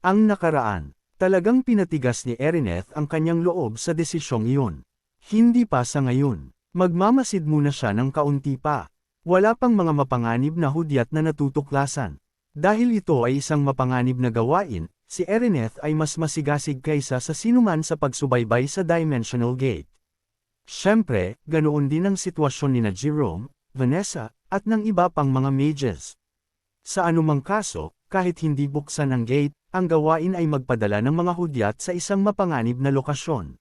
Ang nakaraan, talagang pinatigas ni Erineth ang kanyang loob sa desisyong iyon. Hindi pa sa ngayon, magmamasid muna siya ng kaunti pa. Wala pang mga mapanganib na hudyat na natutuklasan. Dahil ito ay isang mapanganib na gawain, si Erineth ay mas masigasig kaysa sa sinuman sa pagsubaybay sa Dimensional Gate. Siyempre, ganoon din ang sitwasyon ni Jerome, Vanessa, at ng iba pang mga mages. Sa anumang kaso, kahit hindi buksan ang gate, ang gawain ay magpadala ng mga hudyat sa isang mapanganib na lokasyon.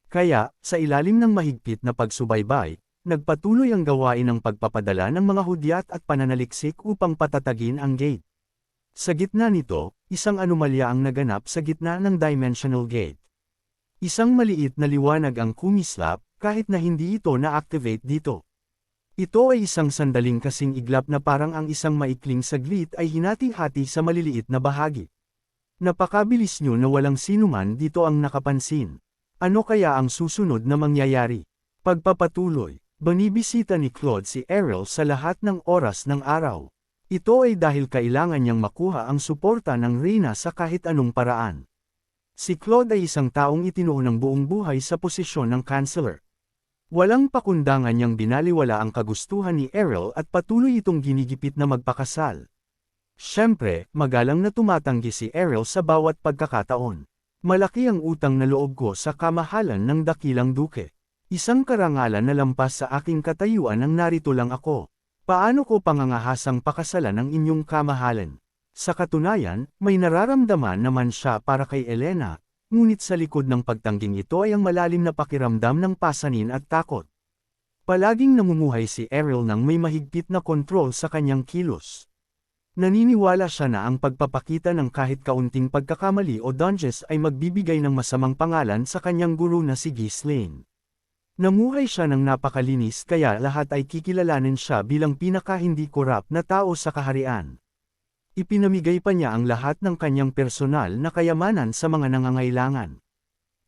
Kaya, sa ilalim ng mahigpit na pagsubaybay, nagpatuloy ang gawain ng pagpapadala ng mga hudyat at pananaliksik upang patatagin ang gate. Sa gitna nito, isang anomalya ang naganap sa gitna ng Dimensional Gate. Isang maliit na liwanag ang kumislap, kahit na hindi ito na-activate dito. Ito ay isang sandaling kasing iglap na parang ang isang maikling saglit ay hinati-hati sa maliliit na bahagi. Napakabilis nyo na walang sinuman dito ang nakapansin. Ano kaya ang susunod na mangyayari? Pagpapatuloy, binibisita ni Claude si Ariel sa lahat ng oras ng araw. Ito ay dahil kailangan niyang makuha ang suporta ng Reyna sa kahit anong paraan. Si Claude ay isang taong itinuo ng buong buhay sa posisyon ng Chancellor. Walang pakundangan niyang binaliwala ang kagustuhan ni Ariel at patuloy itong ginigipit na magpakasal. Siyempre, magalang na tumatanggi si Ariel sa bawat pagkakataon. Malaki ang utang na loob ko sa kamahalan ng dakilang duke. Isang karangalan na lampas sa aking katayuan nang narito lang ako. Paano ko pangangahasang pakasalan ang inyong kamahalan? Sa katunayan, may nararamdaman naman siya para kay Elena. Ngunit sa likod ng pagtangging ito ay ang malalim na pakiramdam ng pasanin at takot. Palaging namumuhay si Ariel nang may mahigpit na kontrol sa kanyang kilos. Naniniwala siya na ang pagpapakita ng kahit kaunting pagkakamali o dodges ay magbibigay ng masamang pangalan sa kanyang guru na si Ghislaine. Namuhay siya ng napakalinis kaya lahat ay kikilalanin siya bilang pinaka-hindi korap na tao sa kaharian. Ipinamigay pa niya ang lahat ng kanyang personal na kayamanan sa mga nangangailangan.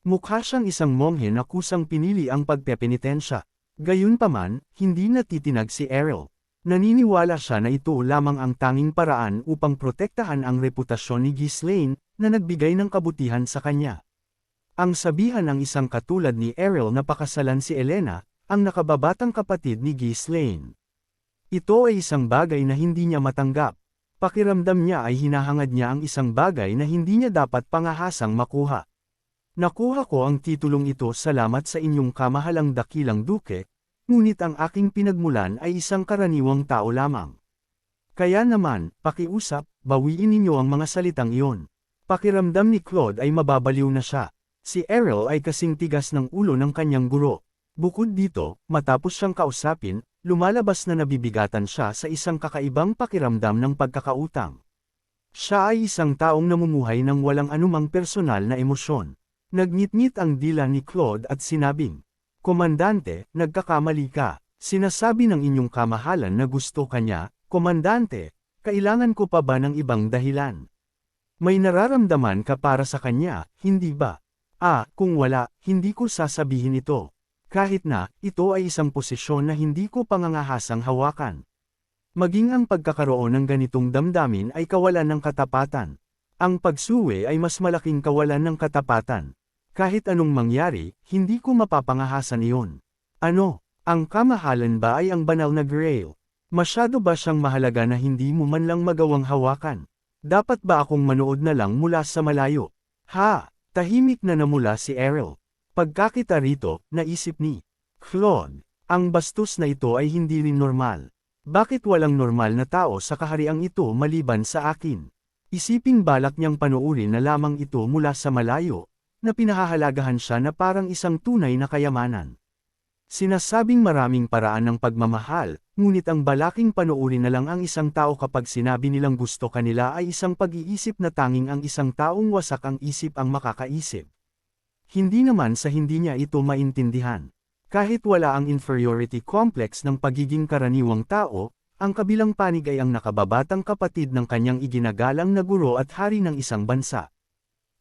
Mukha siyang isang monghe na kusang pinili ang pagpepenitensya. Gayunpaman, hindi natitinag si Ariel. Naniniwala siya na ito lamang ang tanging paraan upang protektahan ang reputasyon ni Ghislaine na nagbigay ng kabutihan sa kanya. Ang sabihan ng isang katulad ni Ariel na pakasalan si Elena, ang nakababatang kapatid ni Ghislaine. Ito ay isang bagay na hindi niya matanggap. Pakiramdam niya ay hinahangad niya ang isang bagay na hindi niya dapat pangahasang makuha. Nakuha ko ang titulong ito salamat sa inyong kamahalang dakilang duke, ngunit ang aking pinagmulan ay isang karaniwang tao lamang. Kaya naman, pakiusap, bawiin ninyo ang mga salitang iyon. Pakiramdam ni Claude ay mababaliw na siya. Si Ariel ay kasing tigas ng ulo ng kanyang guro. Bukod dito, matapos siyang kausapin, lumalabas na nabibigatan siya sa isang kakaibang pakiramdam ng pagkakautang. Siya ay isang taong namumuhay ng walang anumang personal na emosyon. Nagngit-ngit ang dila ni Claude at sinabing, "Komandante, nagkakamali ka. Sinasabi ng inyong kamahalan na gusto ka niya, Komandante, kailangan ko pa ba ng ibang dahilan? May nararamdaman ka para sa kanya, hindi ba? Kung wala, hindi ko sasabihin ito. Kahit na, ito ay isang posisyon na hindi ko pangangahasang hawakan. Maging ang pagkakaroon ng ganitong damdamin ay kawalan ng katapatan. Ang pagsuwi ay mas malaking kawalan ng katapatan. Kahit anong mangyari, hindi ko mapapangahasan iyon. Ano, ang kamahalan ba ay ang banal na grail? Masyado ba siyang mahalaga na hindi mo man lang magawang hawakan? Dapat ba akong manood na lang mula sa malayo? Tahimik na namula si Ariel. Pagkakita rito, naisip ni Claude, ang bastos na ito ay hindi rin normal. Bakit walang normal na tao sa kahariang ito maliban sa akin? Isiping balak niyang panuurin na lamang ito mula sa malayo, na pinahahalagahan siya na parang isang tunay na kayamanan. Sinasabing maraming paraan ng pagmamahal, ngunit ang balaking panuurin na lang ang isang tao kapag sinabi nilang gusto kanila ay isang pag-iisip na tanging ang isang taong wasak ang isip ang makakaisip. Hindi naman sa hindi niya ito maintindihan. Kahit wala ang inferiority complex ng pagiging karaniwang tao, ang kabilang panig ay ang nakababatang kapatid ng kanyang iginagalang na guro at hari ng isang bansa.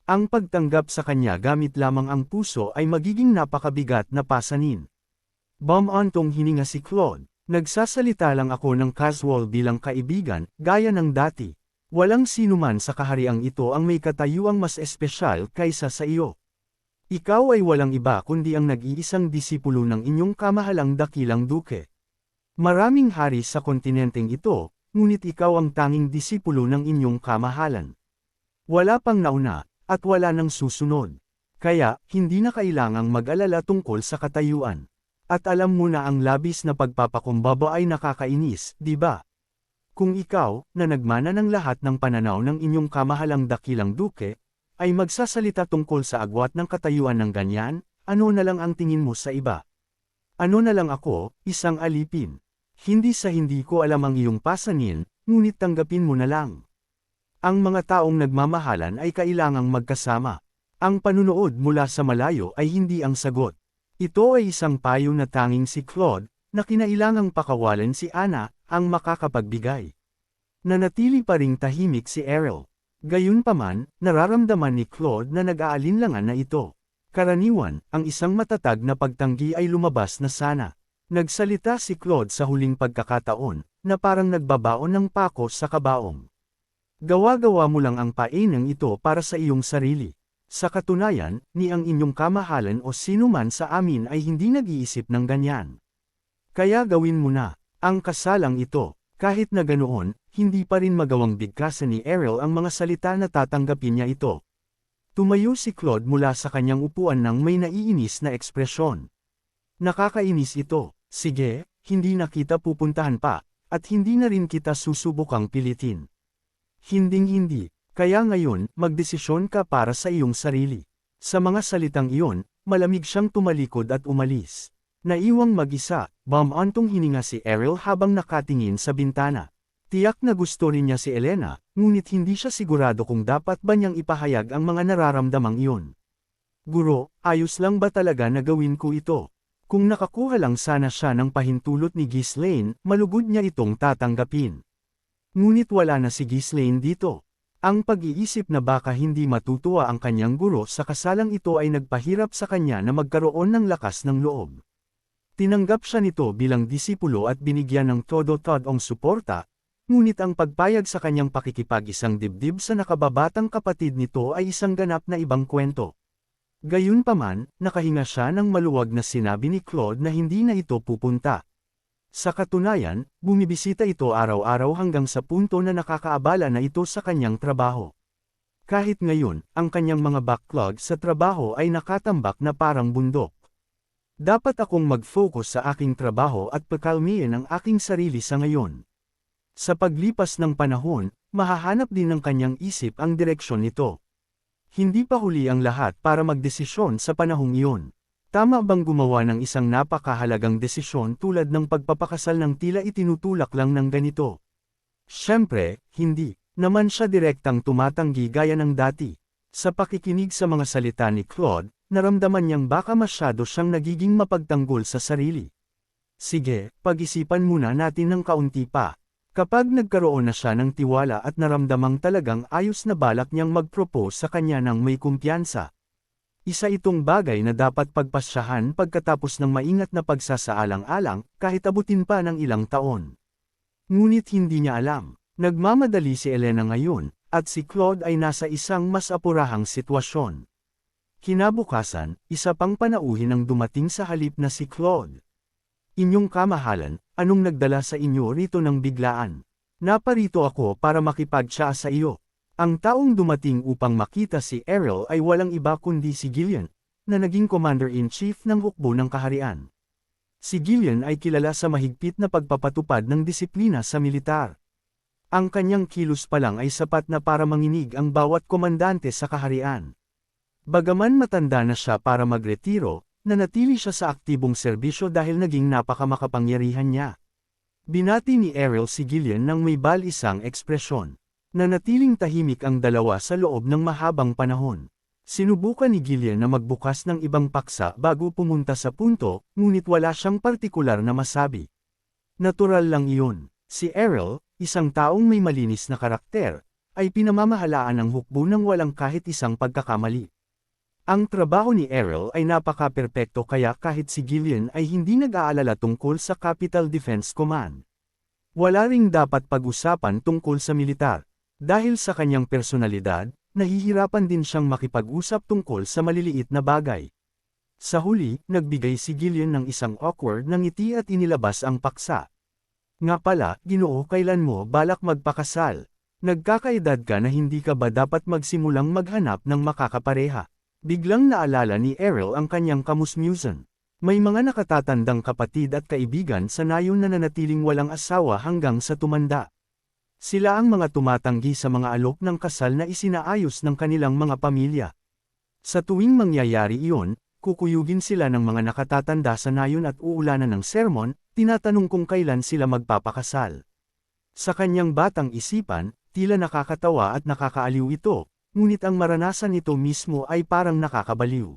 Ang pagtanggap sa kanya gamit lamang ang puso ay magiging napakabigat na pasanin. Bumantong hininga si Claude. Nagsasalita lang ako ng casual bilang kaibigan, gaya ng dati. Walang sinuman sa kahariang ito ang may katayuang mas espesyal kaysa sa iyo. Ikaw ay walang iba kundi ang nag-iisang disipulo ng inyong kamahalang dakilang duke. Maraming hari sa kontinenteng ito, ngunit ikaw ang tanging disipulo ng inyong kamahalan. Wala pang nauna, at wala nang susunod. Kaya, hindi na kailangang mag-alala tungkol sa katayuan. At alam mo na ang labis na pagpapakumbaba ay nakakainis, di ba? Kung ikaw, na nagmana ng lahat ng pananaw ng inyong kamahalang dakilang duke, ay magsasalita tungkol sa agwat ng katayuan ng ganyan, ano na lang ang tingin mo sa iba? Ano na lang ako, isang alipin. Hindi sa hindi ko alam ang iyong pasanin, ngunit tanggapin mo na lang. Ang mga taong nagmamahalan ay kailangang magkasama. Ang panunood mula sa malayo ay hindi ang sagot. Ito ay isang payo na tanging si Claude, na kinailangang pakawalan si Anna, ang makakapagbigay. Nanatili pa ring tahimik si Errol. Gayunpaman, nararamdaman ni Claude na nag-aalinlangan na ito. Karaniwan, ang isang matatag na pagtanggi ay lumabas na sana. Nagsalita si Claude sa huling pagkakataon, na parang nagbabaon ng pako sa kabaong. Gawa-gawa mo lang ang painang ito para sa iyong sarili. Sa katunayan, ni ang inyong kamahalan o sino man sa amin ay hindi nag-iisip ng ganyan. Kaya gawin mo na, ang kasalang ito. Kahit na ganoon, hindi pa rin magawang bigkasan ni Errol ang mga salita na tatanggapin niya ito. Tumayo si Claude mula sa kanyang upuan ng may naiinis na ekspresyon. Nakakainis ito, sige, hindi na kita pupuntahan pa, at hindi na rin kita susubukang pilitin. Hinding-hindi, kaya ngayon, magdesisyon ka para sa iyong sarili. Sa mga salitang iyon, malamig siyang tumalikod at umalis. Naiwang mag-isa, bumantong hininga si Errol habang nakatingin sa bintana. Tiyak na gusto rin niya si Elena, ngunit hindi siya sigurado kung dapat ba niyang ipahayag ang mga nararamdamang iyon. Guro, ayos lang ba talaga na gawin ko ito? Kung nakakuha lang sana siya ng pahintulot ni Ghislaine, malugod niya itong tatanggapin. Ngunit wala na si Ghislaine dito. Ang pag-iisip na baka hindi matutuwa ang kanyang guro sa kasalang ito ay nagpahirap sa kanya na magkaroon ng lakas ng loob. Tinanggap siya nito bilang disipulo at binigyan ng todo-todong suporta, ngunit ang pagpayag sa kanyang pakikipag-isang dibdib sa nakababatang kapatid nito ay isang ganap na ibang kwento. Gayunpaman, nakahinga siya ng maluwag na sinabi ni Claude na hindi na ito pupunta. Sa katunayan, bumibisita ito araw-araw hanggang sa punto na nakakaabala na ito sa kanyang trabaho. Kahit ngayon, ang kanyang mga backlog sa trabaho ay nakatambak na parang bundok. Dapat akong mag-focus sa aking trabaho at pakalmihin ang aking sarili sa ngayon. Sa paglipas ng panahon, mahahanap din ng kanyang isip ang direksyon nito. Hindi pa huli ang lahat para magdesisyon sa panahong iyon. Tama bang gumawa ng isang napakahalagang desisyon tulad ng pagpapakasal ng tila itinutulak lang ng ganito? Siyempre, hindi naman siya direktang tumatanggi gaya ng dati. Sa pakikinig sa mga salita ni Claude, naramdaman niyang baka masyado siyang nagiging mapagtanggol sa sarili. Sige, pag-isipan muna natin ng kaunti pa. Kapag nagkaroon na siya ng tiwala at naramdamang talagang ayos na balak niyang mag-propose sa kanya ng may kumpiyansa. Isa itong bagay na dapat pagpasyahan pagkatapos ng maingat na pagsasaalang-alang, kahit abutin pa ng ilang taon. Ngunit hindi niya alam, nagmamadali si Elena ngayon, at si Claude ay nasa isang mas apurahang sitwasyon. Kinabukasan, isa pang panauhin ang dumating sa halip na si Claude. Inyong kamahalan, anong nagdala sa inyo rito ng biglaan? Naparito ako para makipagtsa sa iyo. Ang taong dumating upang makita si Errol ay walang iba kundi si Gillian, na naging Commander-in-Chief ng hukbo ng kaharian. Si Gillian ay kilala sa mahigpit na pagpapatupad ng disiplina sa militar. Ang kanyang kilos pa lang ay sapat na para manginig ang bawat komandante sa kaharian. Bagaman matanda na siya para magretiro, nanatili siya sa aktibong serbisyo dahil naging napakamakapangyarihan niya. Binati ni Errol si Gillian ng may balisang ekspresyon. Nanatiling tahimik ang dalawa sa loob ng mahabang panahon. Sinubukan ni Gillian na magbukas ng ibang paksa bago pumunta sa punto, ngunit wala siyang partikular na masabi. Natural lang iyon. Si Errol, isang taong may malinis na karakter, ay pinamamahalaan ng hukbo ng walang kahit isang pagkakamali. Ang trabaho ni Errol ay napaka-perpekto kaya kahit si Gillian ay hindi nag-aalala tungkol sa Capital Defense Command. Wala ring dapat pag-usapan tungkol sa militar. Dahil sa kanyang personalidad, nahihirapan din siyang makipag-usap tungkol sa maliliit na bagay. Sa huli, nagbigay si Gillian ng isang awkward na ngiti at inilabas ang paksa. Nga pala, Ginoo, kailan mo balak magpakasal? Nagkakaedad ka na, hindi ka ba dapat magsimulang maghanap ng makakapareha? Biglang naalala ni Errol ang kanyang kamusmusan. May mga nakatatandang kapatid at kaibigan sa nayon na nanatiling walang asawa hanggang sa tumanda. Sila ang mga tumatanggi sa mga alok ng kasal na isinaayos ng kanilang mga pamilya. Sa tuwing mangyayari iyon, kukuyugin sila ng mga nakatatanda sa nayon at uulanan ng sermon, tinatanong kung kailan sila magpapakasal. Sa kanyang batang isipan, tila nakakatawa at nakakaaliw ito, ngunit ang maranasan nito mismo ay parang nakakabaliw.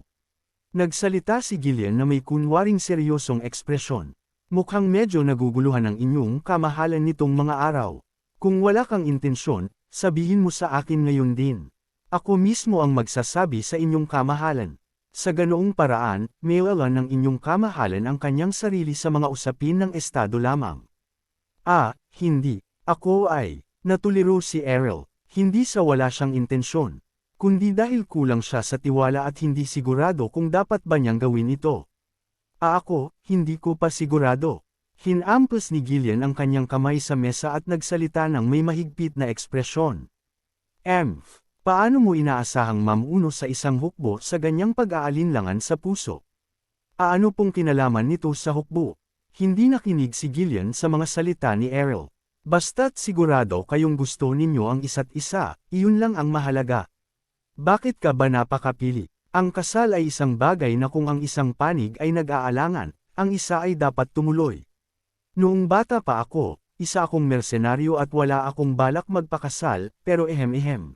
Nagsalita si Gillian na may kunwaring seryosong ekspresyon. Mukhang medyo naguguluhan ang inyong kamahalan nitong mga araw. Kung wala kang intensyon, sabihin mo sa akin ngayon din. Ako mismo ang magsasabi sa inyong kamahalan. Sa ganoong paraan, mailalan ng inyong kamahalan ang kanyang sarili sa mga usapin ng estado lamang. Hindi. Ako ay, natuliro si Errol, hindi sa wala siyang intensyon, kundi dahil kulang siya sa tiwala at hindi sigurado kung dapat ba niyang gawin ito. Ako, hindi ko pa sigurado. Hinampas ni Gillian ang kanyang kamay sa mesa at nagsalita ng may mahigpit na ekspresyon. Paano mo inaasahang mamuno sa isang hukbo sa ganyang pag-aalinlangan sa puso? Ano pong kinalaman nito sa hukbo? Hindi nakinig si Gillian sa mga salita ni Errol. Basta't sigurado kayong gusto ninyo ang isa't isa, iyon lang ang mahalaga. Bakit ka ba napakapili? Ang kasal ay isang bagay na kung ang isang panig ay nag-aalangan, ang isa ay dapat tumuloy. Noong bata pa ako, isa akong mersenaryo at wala akong balak magpakasal, pero ehem.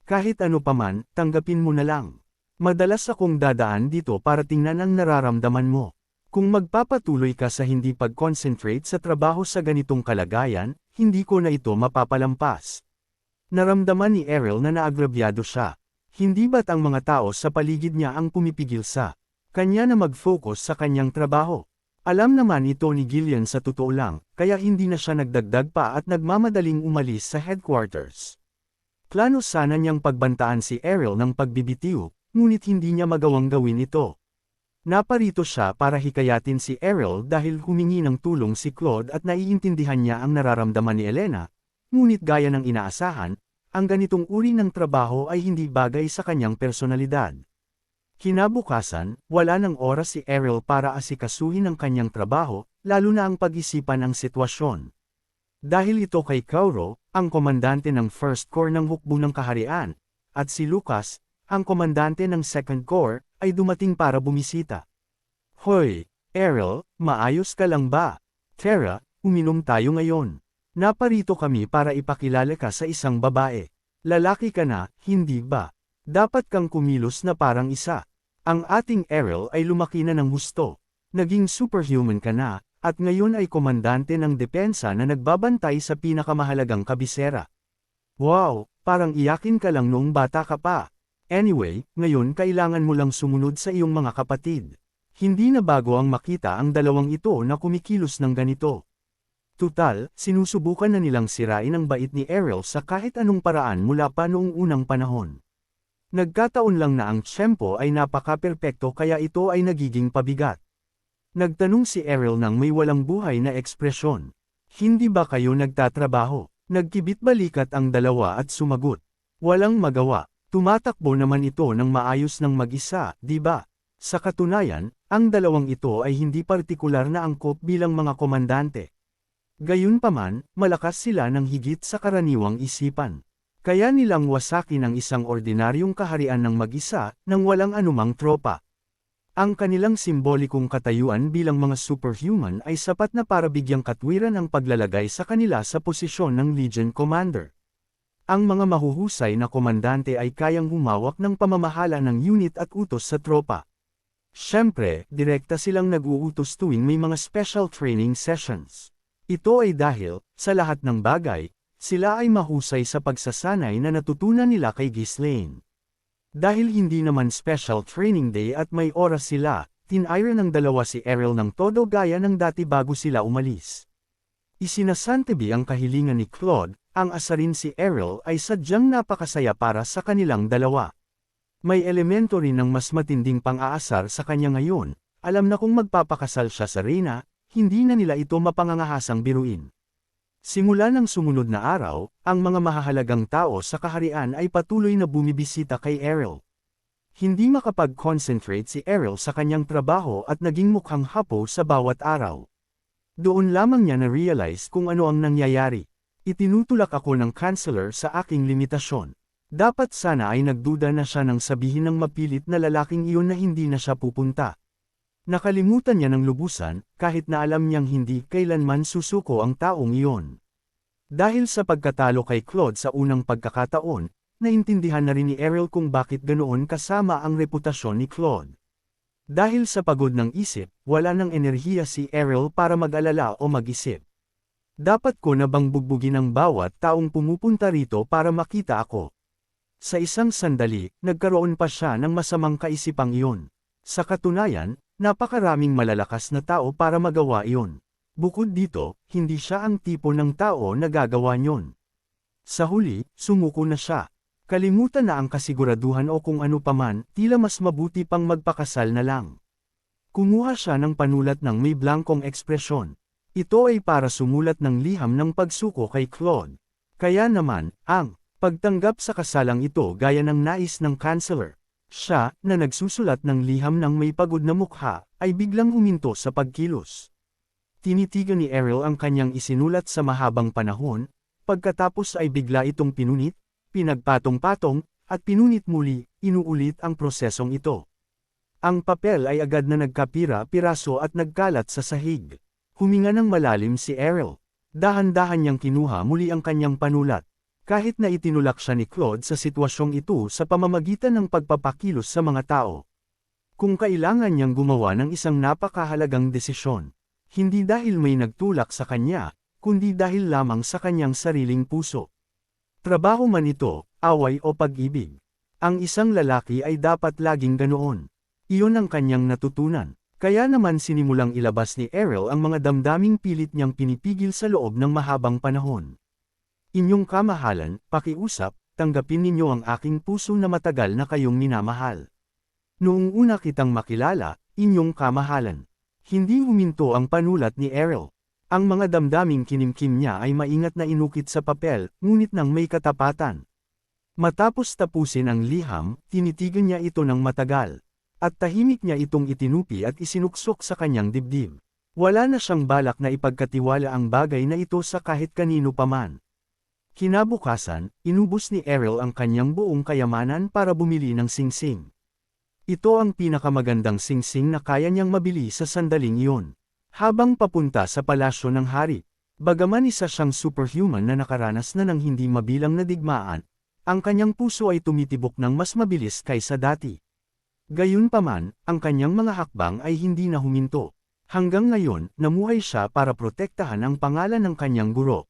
Kahit ano paman, tanggapin mo na lang. Madalas akong dadaan dito para tingnan ang nararamdaman mo. Kung magpapatuloy ka sa hindi pag-concentrate sa trabaho sa ganitong kalagayan, hindi ko na ito mapapalampas. Naramdaman ni Errol na naagrabyado siya. Hindi ba't ang mga tao sa paligid niya ang pumipigil sa kanya na mag-focus sa kanyang trabaho? Alam naman ito ni Gillian sa totoo lang, kaya hindi na siya nagdagdag pa at nagmamadaling umalis sa headquarters. Plano sana niyang pagbantaan si Errol ng pagbibitiw, ngunit hindi niya magawang gawin ito. Naparito siya para hikayatin si Errol dahil humingi ng tulong si Claude at naiintindihan niya ang nararamdaman ni Elena, ngunit gaya ng inaasahan, ang ganitong uri ng trabaho ay hindi bagay sa kanyang personalidad. Kinabukasan, wala ng oras si Errol para asikasuhin ang kanyang trabaho, lalo na ang pag-isipan ang sitwasyon. Dahil ito kay Kauro, ang komandante ng First Corps ng hukbo ng kaharian, at si Lucas, ang komandante ng Second Corps, ay dumating para bumisita. Hoy, Errol, maayos ka lang ba? Tara, uminom tayo ngayon. Naparito kami para ipakilala ka sa isang babae. Lalaki ka na, hindi ba? Dapat kang kumilos na parang isa. Ang ating Errol ay lumaki na ng husto. Naging superhuman ka na, at ngayon ay komandante ng depensa na nagbabantay sa pinakamahalagang kabisera. Wow, parang iyakin ka lang noong bata ka pa. Anyway, ngayon kailangan mo lang sumunod sa iyong mga kapatid. Hindi na bago ang makita ang dalawang ito na kumikilos ng ganito. Tutal, sinusubukan na nilang sirain ang bait ni Errol sa kahit anong paraan mula pa noong unang panahon. Nagkataon lang na ang tiyempo ay napaka-perpekto kaya ito ay nagiging pabigat. Nagtanong si Errol ng may walang buhay na ekspresyon. Hindi ba kayo nagtatrabaho? Nagkibit-balikat ang dalawa at sumagot. Walang magawa. Tumatakbo naman ito ng maayos ng mag-isa, di ba? Sa katunayan, ang dalawang ito ay hindi partikular na angkop bilang mga komandante. Gayunpaman, malakas sila ng higit sa karaniwang isipan. Kaya nilang wasakin ang isang ordinaryong kaharian ng mag-isa, nang walang anumang tropa. Ang kanilang simbolikong katayuan bilang mga superhuman ay sapat na para bigyang katwiran ang paglalagay sa kanila sa posisyon ng Legion Commander. Ang mga mahuhusay na komandante ay kayang humawak ng pamamahala ng unit at utos sa tropa. Siyempre, direkta silang nag-uutos tuwing may mga special training sessions. Ito ay dahil, sa lahat ng bagay, sila ay mahusay sa pagsasanay na natutunan nila kay Ghislaine. Dahil hindi naman special training day at may oras sila, tinayra ng dalawa si Errol ng todo gaya ng dati bago sila umalis. Isinasantabi ang kahilingan ni Claude, ang asarin si Ariel ay sadyang napakasaya para sa kanilang dalawa. May elemento rin ng mas matinding pang-aasar sa kanya ngayon, alam na kung magpapakasal siya sa Reyna, hindi na nila ito mapangangahasang biruin. Simula ng sumunod na araw, ang mga mahahalagang tao sa kaharian ay patuloy na bumibisita kay Ariel. Hindi makapag-concentrate si Ariel sa kanyang trabaho at naging mukhang hapo sa bawat araw. Doon lamang niya na-realize kung ano ang nangyayari. Itinutulak ako ng counselor sa aking limitasyon. Dapat sana ay nagduda na siya nang sabihin ng mapilit na lalaking iyon na hindi na siya pupunta. Nakalimutan niya ng lubusan, kahit na alam niyang hindi kailanman susuko ang taong iyon. Dahil sa pagkatalo kay Claude sa unang pagkakataon, naintindihan na rin ni Ariel kung bakit ganoon kasama ang reputasyon ni Claude. Dahil sa pagod ng isip, wala ng enerhiya si Ariel para mag-alala o mag-isip. Dapat ko na bang bugbugin ang bawat taong pumupunta rito para makita ako? Sa isang sandali, nagkaroon pa siya ng masamang kaisipang iyon. Sa katunayan, napakaraming malalakas na tao para magawa iyon. Bukod dito, hindi siya ang tipo ng tao na gagawa niyon. Sa huli, sumuko na siya. Kalimutan na ang kasiguraduhan o kung ano paman, tila mas mabuti pang magpakasal na lang. Kumuha siya ng panulat ng may blankong ekspresyon. Ito ay para sumulat ng liham ng pagsuko kay Claude. Kaya naman, ang pagtanggap sa kasalang ito gaya ng nais ng counselor. Siya, na nagsusulat ng liham ng may pagod na mukha, ay biglang huminto sa pagkilos. Tinitigan ni Ariel ang kanyang isinulat sa mahabang panahon, pagkatapos ay bigla itong pinunit, pinagpatong-patong, at pinunit muli, inuulit ang prosesong ito. Ang papel ay agad na nagkapira-piraso at nagkalat sa sahig. Huminga ng malalim si Ariel. Dahan-dahan niyang kinuha muli ang kanyang panulat. Kahit na itinulak siya ni Claude sa sitwasyong ito sa pamamagitan ng pagpapakilos sa mga tao. Kung kailangan niyang gumawa ng isang napakahalagang desisyon, hindi dahil may nagtulak sa kanya, kundi dahil lamang sa kanyang sariling puso. Trabaho man ito, away o pag-ibig. Ang isang lalaki ay dapat laging ganoon. Iyon ang kanyang natutunan. Kaya naman sinimulang ilabas ni Ariel ang mga damdaming pilit niyang pinipigil sa loob ng mahabang panahon. Inyong kamahalan, pakiusap, tanggapin ninyo ang aking puso na matagal na kayong minamahal. Noong una kitang makilala, inyong kamahalan. Hindi huminto ang panulat ni Ariel. Ang mga damdaming kinimkim niya ay maingat na inukit sa papel, ngunit nang may katapatan. Matapos tapusin ang liham, tinitigan niya ito ng matagal. At tahimik niya itong itinupi at isinuksok sa kanyang dibdib. Wala na siyang balak na ipagkatiwala ang bagay na ito sa kahit kanino paman. Kinabukasan, inubos ni Ariel ang kanyang buong kayamanan para bumili ng singsing. Ito ang pinakamagandang singsing na kaya niyang mabili sa sandaling iyon. Habang papunta sa palasyo ng hari, bagaman isa siyang superhuman na nakaranas na ng hindi mabilang na digmaan, ang kanyang puso ay tumitibok ng mas mabilis kaysa dati. Gayunpaman, ang kanyang mga hakbang ay hindi na huminto. Hanggang ngayon, namuhay siya para protektahan ang pangalan ng kanyang guro.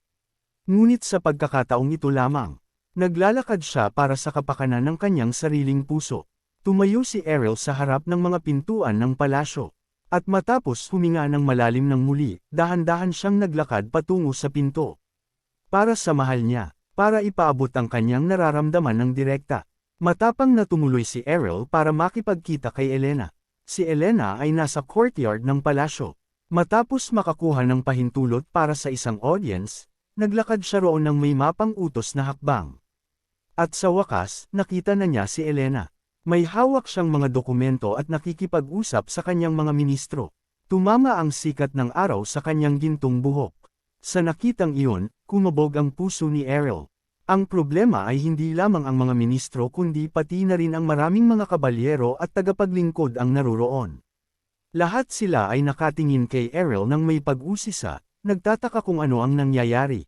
Ngunit sa pagkakataong ito lamang, naglalakad siya para sa kapakanan ng kanyang sariling puso. Tumayo si Ariel sa harap ng mga pintuan ng palasyo. At matapos huminga ng malalim ng muli, dahan-dahan siyang naglakad patungo sa pinto. Para sa mahal niya, para ipaabot ang kanyang nararamdaman ng direkta. Matapang na tumuloy si Ariel para makipagkita kay Elena. Si Elena ay nasa courtyard ng palasyo. Matapos makakuha ng pahintulot para sa isang audience, naglakad siya roon ng may mapang utos na hakbang. At sa wakas, nakita na niya si Elena. May hawak siyang mga dokumento at nakikipag-usap sa kanyang mga ministro. Tumama ang sikat ng araw sa kanyang gintong buhok. Sa nakitang iyon, kumabog ang puso ni Ariel. Ang problema ay hindi lamang ang mga ministro kundi pati na rin ang maraming mga kabalyero at tagapaglingkod ang naruroon. Lahat sila ay nakatingin kay Ariel nang may pag-usisa, nagtataka kung ano ang nangyayari.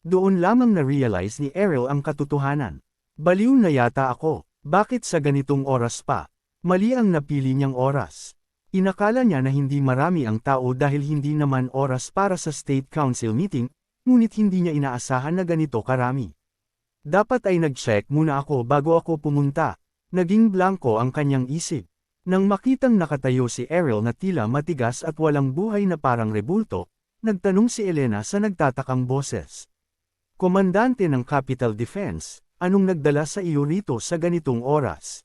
Doon lamang na-realize ni Ariel ang katotohanan. Baliw na yata ako. Bakit sa ganitong oras pa? Mali ang napili niyang oras. Inakala niya na hindi marami ang tao dahil hindi naman oras para sa State Council meeting, ngunit hindi niya inaasahan na ganito karami. Dapat ay nag-check muna ako bago ako pumunta. Naging blanko ang kanyang isip. Nang makitang nakatayo si Ariel na tila matigas at walang buhay na parang rebulto, nagtanong si Elena sa nagtatakang boses. Komandante ng Capital Defense, anong nagdala sa iyo rito sa ganitong oras?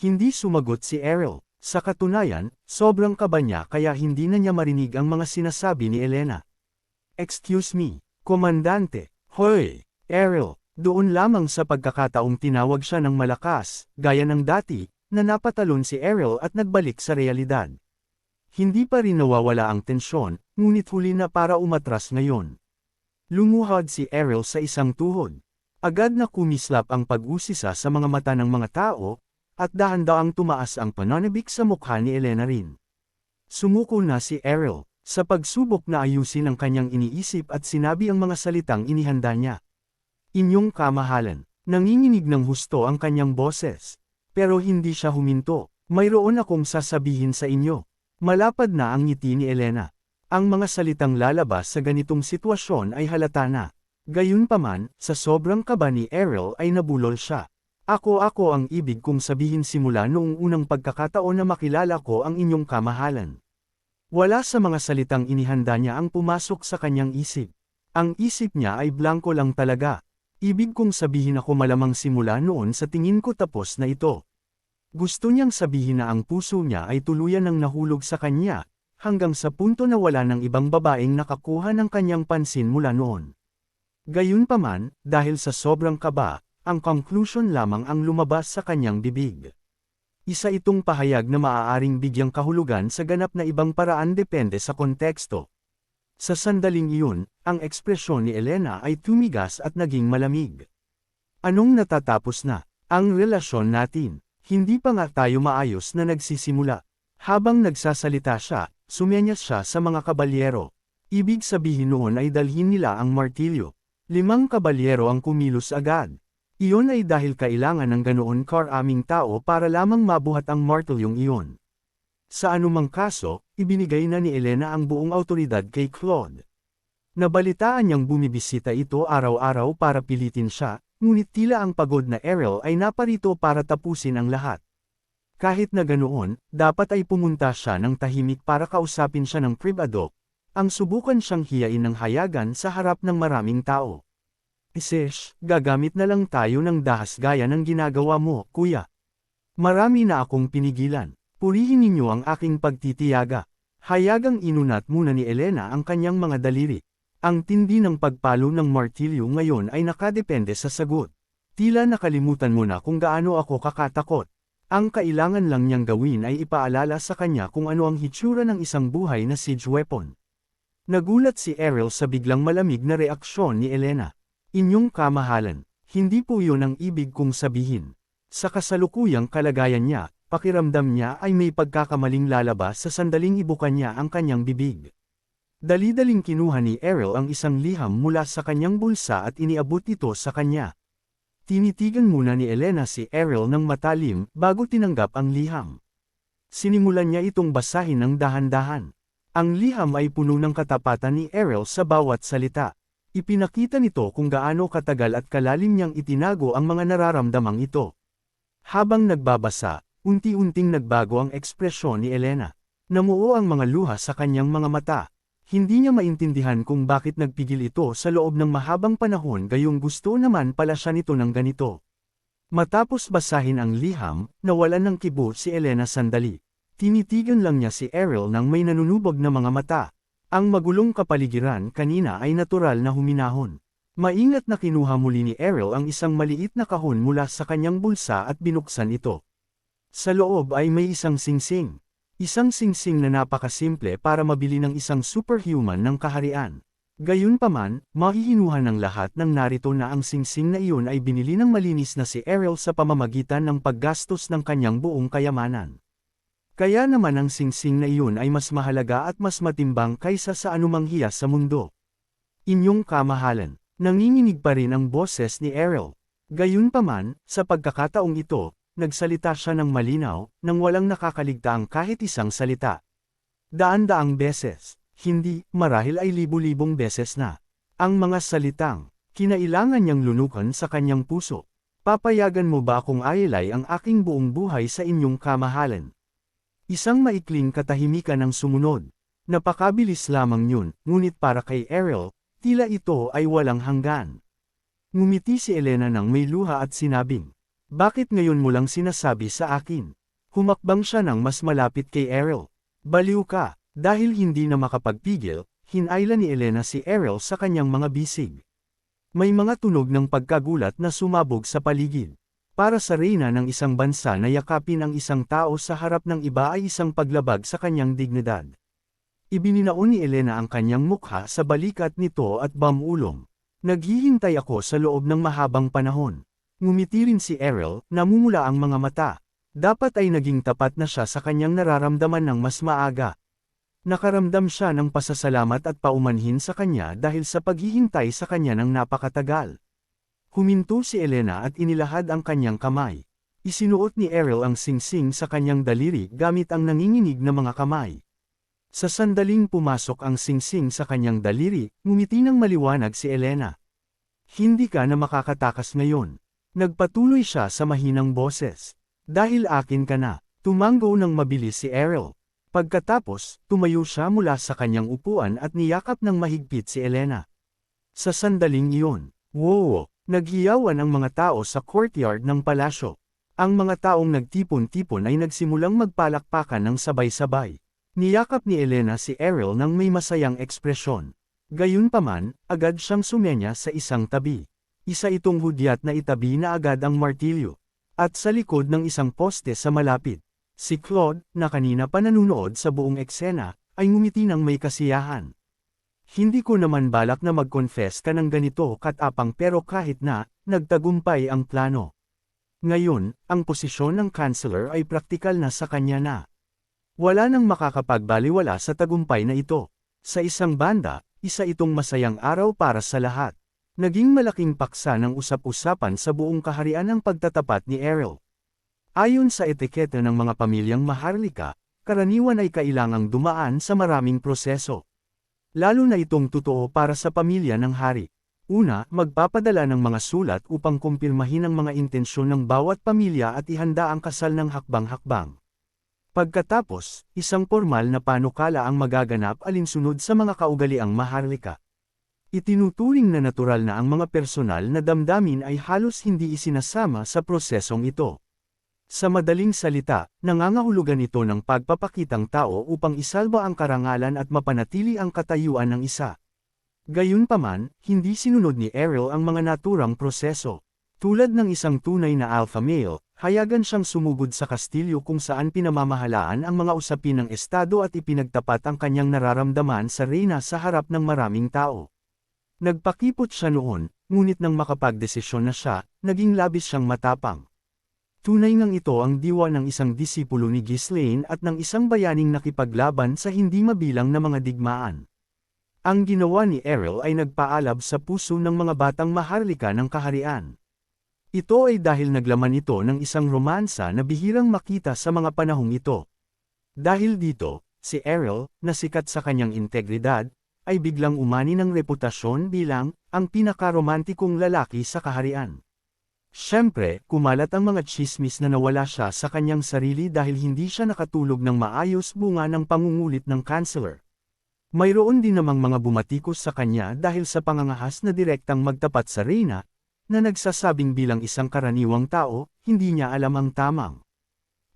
Hindi sumagot si Errol. Sa katunayan, sobrang kaba niya kaya hindi na niya marinig ang mga sinasabi ni Elena. Excuse me, Komandante. Hoy, Errol. Doon lamang sa pagkakataong tinawag siya ng malakas, gaya ng dati, na napatalon si Errol at nagbalik sa realidad. Hindi pa rin nawawala ang tensyon, ngunit huli na para umatras ngayon. Lumuhod si Errol sa isang tuhod. Agad na kumislap ang pag-usisa sa mga mata ng mga tao, at dahan-daang tumaas ang pananabik sa mukha ni Elena rin. Sumuko na si Errol, sa pagsubok na ayusin ang kanyang iniisip at sinabi ang mga salitang inihanda niya. Inyong kamahalan, nanginginig ng husto ang kanyang boses. Pero hindi siya huminto, mayroon akong sasabihin sa inyo. Malapad na ang ngiti ni Elena. Ang mga salitang lalabas sa ganitong sitwasyon ay halata na. Gayunpaman, sa sobrang kaba ni Errol ay nabulol siya. Ako ang ibig kong sabihin simula noong unang pagkakataon na makilala ko ang inyong kamahalan. Wala sa mga salitang inihanda niya ang pumasok sa kanyang isip. Ang isip niya ay blanko lang talaga. Ibig kong sabihin ako malamang simula noon sa tingin ko tapos na ito. Gusto niyang sabihin na ang puso niya ay tuluyan ng nahulog sa kanya, hanggang sa punto na wala ng ibang babaeng nakakuha ng kanyang pansin mula noon. Gayunpaman, dahil sa sobrang kaba, ang conclusion lamang ang lumabas sa kanyang bibig. Isa itong pahayag na maaaring bigyang kahulugan sa ganap na ibang paraan depende sa konteksto. Sa sandaling iyon, ang ekspresyon ni Elena ay tumigas at naging malamig. Anong natatapos na? Ang relasyon natin. Hindi pa nga tayo maayos na nagsisimula. Habang nagsasalita siya, sumenyas siya sa mga kabalyero. Ibig sabihin noon ay dalhin nila ang martilyo. 5 kabalyero ang kumilos agad. Iyon ay dahil kailangan ng ganoon karaming tao para lamang mabuhat ang martilyong iyon. Sa anumang kaso, ibinigay na ni Elena ang buong awtoridad kay Claude. Nabalitaan niyang bumibisita ito araw-araw para pilitin siya, ngunit tila ang pagod na Errol ay naparito para tapusin ang lahat. Kahit na ganoon, dapat ay pumunta siya ng tahimik para kausapin siya ng privado, ang subukan siyang hiyain ng hayagan sa harap ng maraming tao. Isesh, gagamit na lang tayo ng dahas gaya ng ginagawa mo, kuya. Marami na akong pinigilan. Purihin ninyo ang aking pagtitiyaga. Hayagang inunat muna ni Elena ang kanyang mga daliri. Ang tindi ng pagpalo ng martilyo ngayon ay nakadepende sa sagot. Tila nakalimutan mo na kung gaano ako kakatakot. Ang kailangan lang niyang gawin ay ipaalala sa kanya kung ano ang hitsura ng isang buhay na siege weapon. Nagulat si Errol sa biglang malamig na reaksyon ni Elena. Inyong kamahalan, hindi po yun ang ibig kong sabihin. Sa kasalukuyang kalagayan niya, pakiramdam niya ay may pagkakamaling lalabas sa sandaling ibukan niya ang kanyang bibig. Dali-daling kinuha ni Errol ang isang liham mula sa kanyang bulsa at iniabot ito sa kanya. Tinitigan muna ni Elena si Errol ng matalim bago tinanggap ang liham. Sinimulan niya itong basahin ng dahan-dahan. Ang liham ay puno ng katapatan ni Errol sa bawat salita. Ipinakita nito kung gaano katagal at kalalim niyang itinago ang mga nararamdamang ito. Habang nagbabasa, unti-unting nagbago ang ekspresyon ni Elena. Namuo ang mga luha sa kanyang mga mata. Hindi niya maintindihan kung bakit nagpigil ito sa loob ng mahabang panahon gayong gusto naman pala siya nito ng ganito. Matapos basahin ang liham, nawalan ng kibo si Elena sandali. Tinitigan lang niya si Errol nang may nanunubog na mga mata. Ang magulong kapaligiran kanina ay natural na huminahon. Maingat na kinuha muli ni Errol ang isang maliit na kahon mula sa kanyang bulsa at binuksan ito. Sa loob ay may isang singsing. Isang singsing na napakasimple para mabili ng isang superhuman ng kaharian. Gayunpaman, mahihinuha ng lahat ng narito na ang singsing na iyon ay binili ng malinis na si Errol sa pamamagitan ng paggastos ng kanyang buong kayamanan. Kaya naman ang singsing na iyon ay mas mahalaga at mas matimbang kaysa sa anumang hiyas sa mundo. Inyong kamahalan, nanginginig pa rin ang boses ni Errol. Gayunpaman, sa pagkakataong ito, nagsalita siya ng malinaw, nang walang nakakaligtaang kahit isang salita. Daan-daang beses, hindi, marahil ay libu-libong beses na. Ang mga salitang, kinailangan niyang lunukan sa kanyang puso. Papayagan mo ba akong ailay ang aking buong buhay sa inyong kamahalan? Isang maikling katahimikan ang sumunod. Napakabilis lamang yun, ngunit para kay Errol, tila ito ay walang hanggan. Ngumiti si Elena ng may luha at sinabing, "Bakit ngayon mo lang sinasabi sa akin?" Humakbang siya ng mas malapit kay Errol. "Baliw ka." Dahil hindi na makapagpigil, hinayla ni Elena si Errol sa kanyang mga bisig. May mga tunog ng pagkagulat na sumabog sa paligid. Para sa reyna ng isang bansa na yakapin ang isang tao sa harap ng iba ay isang paglabag sa kanyang dignidad. Ibininaon ni Elena ang kanyang mukha sa balikat nito at bamulong. "Naghihintay ako sa loob ng mahabang panahon." Ngumiti rin si Errol, namumula ang mga mata. Dapat ay naging tapat na siya sa kanyang nararamdaman ng mas maaga. Nakaramdam siya ng pasasalamat at paumanhin sa kanya dahil sa paghihintay sa kanya ng napakatagal. Huminto si Elena at inilahad ang kanyang kamay. Isinuot ni Errol ang singsing sa kanyang daliri gamit ang nanginginig na mga kamay. Sa sandaling pumasok ang singsing sa kanyang daliri, ngumiti ng maliwanag si Elena. "Hindi ka na makakatakas ngayon." Nagpatuloy siya sa mahinang boses. "Dahil akin ka na." Tumango ng mabilis si Errol. Pagkatapos, tumayo siya mula sa kanyang upuan at niyakap ng mahigpit si Elena. Sa sandaling iyon, wow! Naghiyawan ang mga tao sa courtyard ng palasyo. Ang mga taong nagtipon-tipon ay nagsimulang magpalakpakan ng sabay-sabay. Niyakap ni Elena si Errol ng may masayang ekspresyon. Gayunpaman, agad siyang sumenya sa isang tabi. Isa itong hudyat na itabi na agad ang martilyo. At sa likod ng isang poste sa malapit, si Claude, na kanina pa nanunood sa buong eksena, ay ngumiti ng may kasiyahan. "Hindi ko naman balak na mag-confess ka ng ganito katapang pero kahit na, nagtagumpay ang plano. Ngayon, ang posisyon ng counselor ay praktikal na sa kanya na. Wala nang makakapagbaliwala sa tagumpay na ito." Sa isang banda, isa itong masayang araw para sa lahat. Naging malaking paksa ng usap-usapan sa buong kaharian ang pagtatapat ni Errol. Ayon sa etiketa ng mga pamilyang maharlika, karaniwan ay kailangang dumaan sa maraming proseso. Lalo na itong totoo para sa pamilya ng hari. Una, magpapadala ng mga sulat upang kumpirmahin ang mga intensyon ng bawat pamilya at ihanda ang kasal ng hakbang-hakbang. Pagkatapos, isang formal na panukala ang magaganap alinsunod sa mga kaugaliang maharlika. Itinuturing na natural na ang mga personal na damdamin ay halos hindi isinasama sa prosesong ito. Sa madaling salita, nangangahulugan ito ng pagpapakitang tao upang isalba ang karangalan at mapanatili ang katayuan ng isa. Gayunpaman, hindi sinunod ni Errol ang mga naturang proseso. Tulad ng isang tunay na alpha male, hayagan siyang sumugod sa kastilyo kung saan pinamamahalaan ang mga usapin ng estado at ipinagtapat ang kanyang nararamdaman sa reyna sa harap ng maraming tao. Nagpakipot siya noon, ngunit nang makapagdesisyon na siya, naging labis siyang matapang. Tunay ngang ito ang diwa ng isang disipulo ni Ghislaine at ng isang bayaning nakipaglaban sa hindi mabilang na mga digmaan. Ang ginawa ni Errol ay nagpaalab sa puso ng mga batang maharlika ng kaharian. Ito ay dahil naglaman ito ng isang romansa na bihirang makita sa mga panahong ito. Dahil dito, si Errol, na sikat sa kanyang integridad, ay biglang umani ng reputasyon bilang ang pinakaromantikong lalaki sa kaharian. Siyempre, kumalat ang mga tsismis na nawala siya sa kanyang sarili dahil hindi siya nakatulog ng maayos bunga ng pangungulit ng counselor. Mayroon din namang mga bumatikos sa kanya dahil sa pangangahas na direktang magtapat sa reyna, na nagsasabing bilang isang karaniwang tao, hindi niya alam ang tamang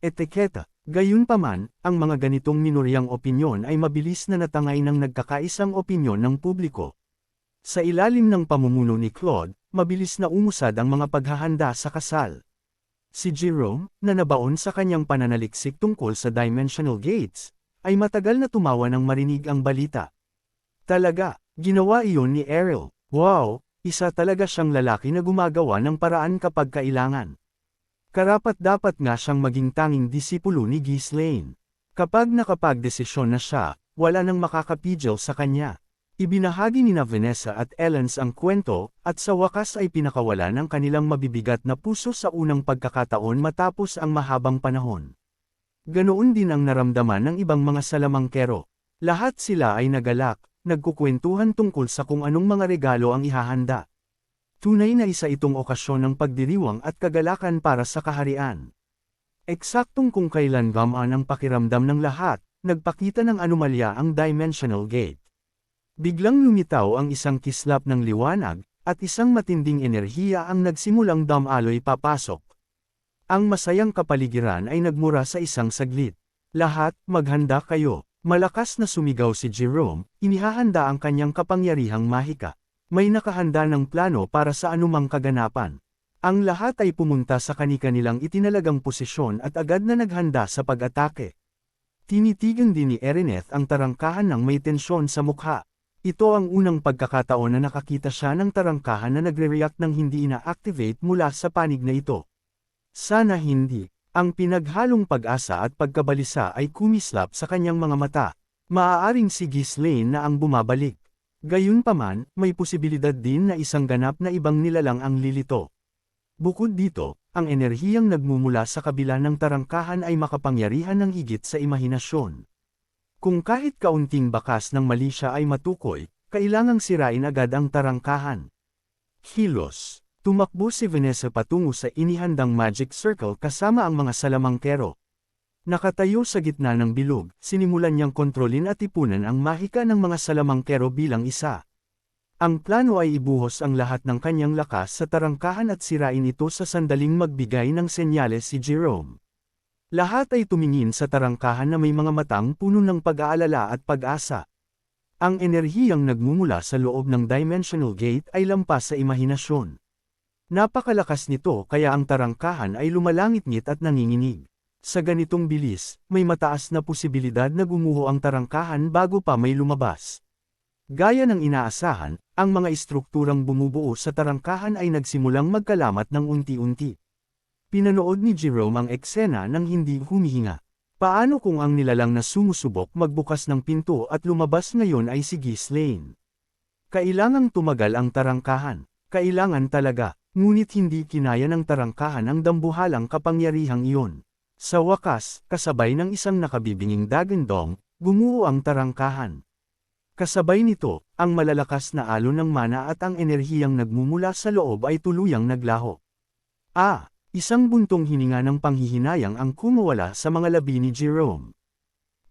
etiketa. Gayunpaman, ang mga ganitong minoryang opinyon ay mabilis na natangay ng nagkakaisang opinyon ng publiko. Sa ilalim ng pamumuno ni Claude, mabilis na umusad ang mga paghahanda sa kasal. Si Jerome, na nabaon sa kanyang pananaliksik tungkol sa Dimensional Gates, ay matagal na tumawa nang marinig ang balita. Talaga, ginawa iyon ni Errol. Wow, isa talaga siyang lalaki na gumagawa ng paraan kapag kailangan. Karapat-dapat nga siyang maging tanging disipulo ni Ghislaine. Kapag nakapagdesisyon na siya, wala nang makakapigil sa kanya. Ibinahagi ni Vanessa at Ellens ang kwento, at sa wakas ay pinakawala ng kanilang mabibigat na puso sa unang pagkakataon matapos ang mahabang panahon. Ganoon din ang naramdaman ng ibang mga salamangkero. Lahat sila ay nagalak, nagkukwentuhan tungkol sa kung anong mga regalo ang ihahanda. Tunay na isa itong okasyon ng pagdiriwang at kagalakan para sa kaharian. Eksaktong kung kailan gamaan ang pakiramdam ng lahat, nagpakita ng anomalya ang Dimensional Gate. Biglang lumitaw ang isang kislap ng liwanag, at isang matinding enerhiya ang nagsimulang dumaloy papasok. Ang masayang kapaligiran ay nagmura sa isang saglit. Lahat, maghanda kayo. Malakas na sumigaw si Jerome, inihahanda ang kanyang kapangyarihang mahika. May nakahanda ng plano para sa anumang kaganapan. Ang lahat ay pumunta sa kani-kanilang itinalagang posisyon at agad na naghanda sa pag-atake. Tinitigan din ni Erineth ang tarangkahan ng may tensyon sa mukha. Ito ang unang pagkakataon na nakakita siya ng tarangkahan na nagre-react ng hindi ina-activate mula sa panig na ito. Sana hindi. Ang pinaghalong pag-asa at pagkabalisa ay kumislap sa kanyang mga mata. Maaaring si Ghislaine na ang bumabalik. Gayunpaman, may posibilidad din na isang ganap na ibang nilalang ang lilito. Bukod dito, ang enerhiyang nagmumula sa kabila ng tarangkahan ay makapangyarihan ng higit sa imahinasyon. Kung kahit kaunting bakas ng mali siya ay matukoy, kailangang sirain agad ang tarangkahan. Kilos. Tumakbo si Vanessa patungo sa inihandang magic circle kasama ang mga salamangkero. Nakatayo sa gitna ng bilog, sinimulan niyang kontrolin at ipunan ang mahika ng mga salamangkero bilang isa. Ang plano ay ibuhos ang lahat ng kanyang lakas sa tarangkahan at sirain ito sa sandaling magbigay ng senyales si Jerome. Lahat ay tumingin sa tarangkahan na may mga matang puno ng pag-aalala at pag-asa. Ang enerhiyang nagmumula sa loob ng Dimensional Gate ay lampas sa imahinasyon. Napakalakas nito kaya ang tarangkahan ay lumalangit-ngit at nanginginig. Sa ganitong bilis, may mataas na posibilidad na gumuho ang tarangkahan bago pa may lumabas. Gaya ng inaasahan, ang mga istrukturang bumubuo sa tarangkahan ay nagsimulang magkalamat ng unti-unti. Pinanood ni Jerome ang eksena nang hindi humihinga. Paano kung ang nilalang na sumusubok magbukas ng pinto at lumabas ngayon ay si Ghislaine? Kailangang tumagal ang tarangkahan. Kailangan talaga. Ngunit hindi kinaya ng tarangkahan ang dambuhalang kapangyarihang iyon. Sa wakas, kasabay ng isang nakabibinging dagandong, gumuho ang tarangkahan. Kasabay nito, ang malalakas na alon ng mana at ang enerhiyang nagmumula sa loob ay tuluyang naglaho. Isang buntong hininga ng panghihinayang ang kumawala sa mga labi ni Jerome.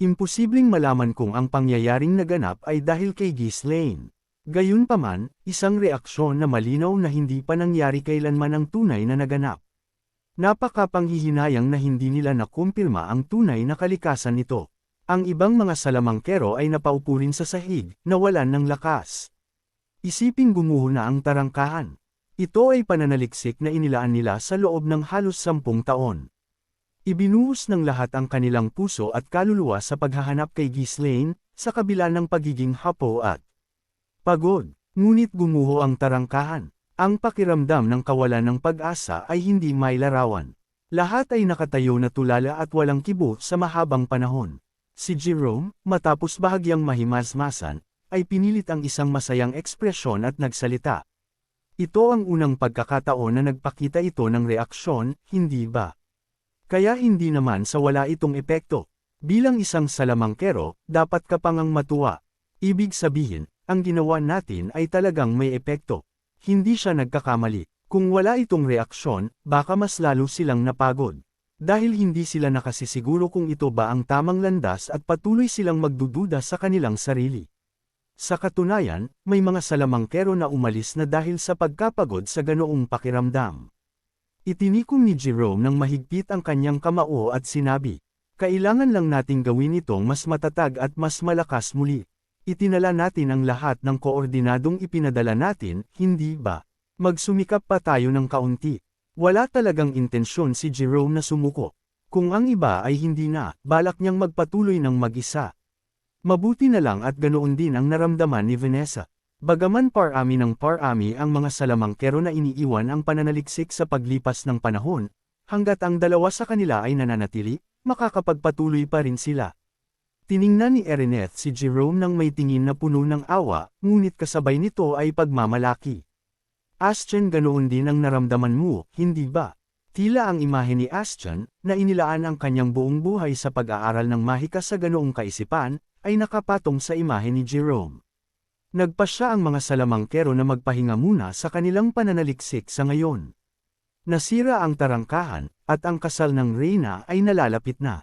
Imposibleng malaman kung ang pangyayaring naganap ay dahil kay Ghislaine. Gayunpaman, isang reaksyon na malinaw na hindi pa nangyari kailanman ang tunay na naganap. Napakapanghihinayang na hindi nila nakumpirma ang tunay na kalikasan nito. Ang ibang mga salamangkero ay napaupo rin sa sahig, nawalan ng lakas. Isiping gumuho na ang tarangkahan. Ito ay pananaliksik na inilaan nila sa loob ng halos 10 taon. Ibinuhos ng lahat ang kanilang puso at kaluluwa sa paghahanap kay Ghislaine, sa kabila ng pagiging hapo at pagod, ngunit gumuho ang tarangkahan. Ang pakiramdam ng kawalan ng pag-asa ay hindi mailarawan. Lahat ay nakatayo na tulala at walang kibo sa mahabang panahon. Si Jerome, matapos bahagyang mahimasmasan, ay pinilit ang isang masayang ekspresyon at nagsalita. Ito ang unang pagkakataon na nagpakita ito ng reaksyon, hindi ba? Kaya hindi naman sa wala itong epekto. Bilang isang salamangkero, dapat ka pang matuwa. Ibig sabihin, ang ginawa natin ay talagang may epekto. Hindi siya nagkakamali. Kung wala itong reaksyon, baka mas lalo silang napagod. Dahil hindi sila nakasisiguro kung ito ba ang tamang landas at patuloy silang magdududa sa kanilang sarili. Sa katunayan, may mga salamangkero na umalis na dahil sa pagkapagod sa ganoong pakiramdam. Itinikom ni Jerome ng mahigpit ang kanyang kamao at sinabi, "Kailangan lang nating gawin itong mas matatag at mas malakas muli. Itinala natin ang lahat ng koordinadong ipinadala natin, hindi ba? Magsumikap pa tayo ng kaunti." Wala talagang intensyon si Jerome na sumuko. Kung ang iba ay hindi na, balak niyang magpatuloy ng mag-isa. Mabuti na lang at ganoon din ang naramdaman ni Vanessa. Bagaman parami ng parami ang mga salamangkero na iniiwan ang pananaliksik sa paglipas ng panahon, hanggat ang dalawa sa kanila ay nananatili, makakapagpatuloy pa rin sila. Tiningnan ni Erineth si Jerome nang may tingin na puno ng awa, ngunit kasabay nito ay pagmamalaki. Astian, ganoon din ang naramdaman mo, hindi ba? Tila ang imahe ni Astian, na inilaan ang kanyang buong buhay sa pag-aaral ng mahika sa ganoong kaisipan, ay nakapatong sa imahe ni Jerome. Nagpasya ang mga salamangkero na magpahinga muna sa kanilang pananaliksik sa ngayon. Nasira ang tarangkahan, at ang kasal ng Reyna ay nalalapit na.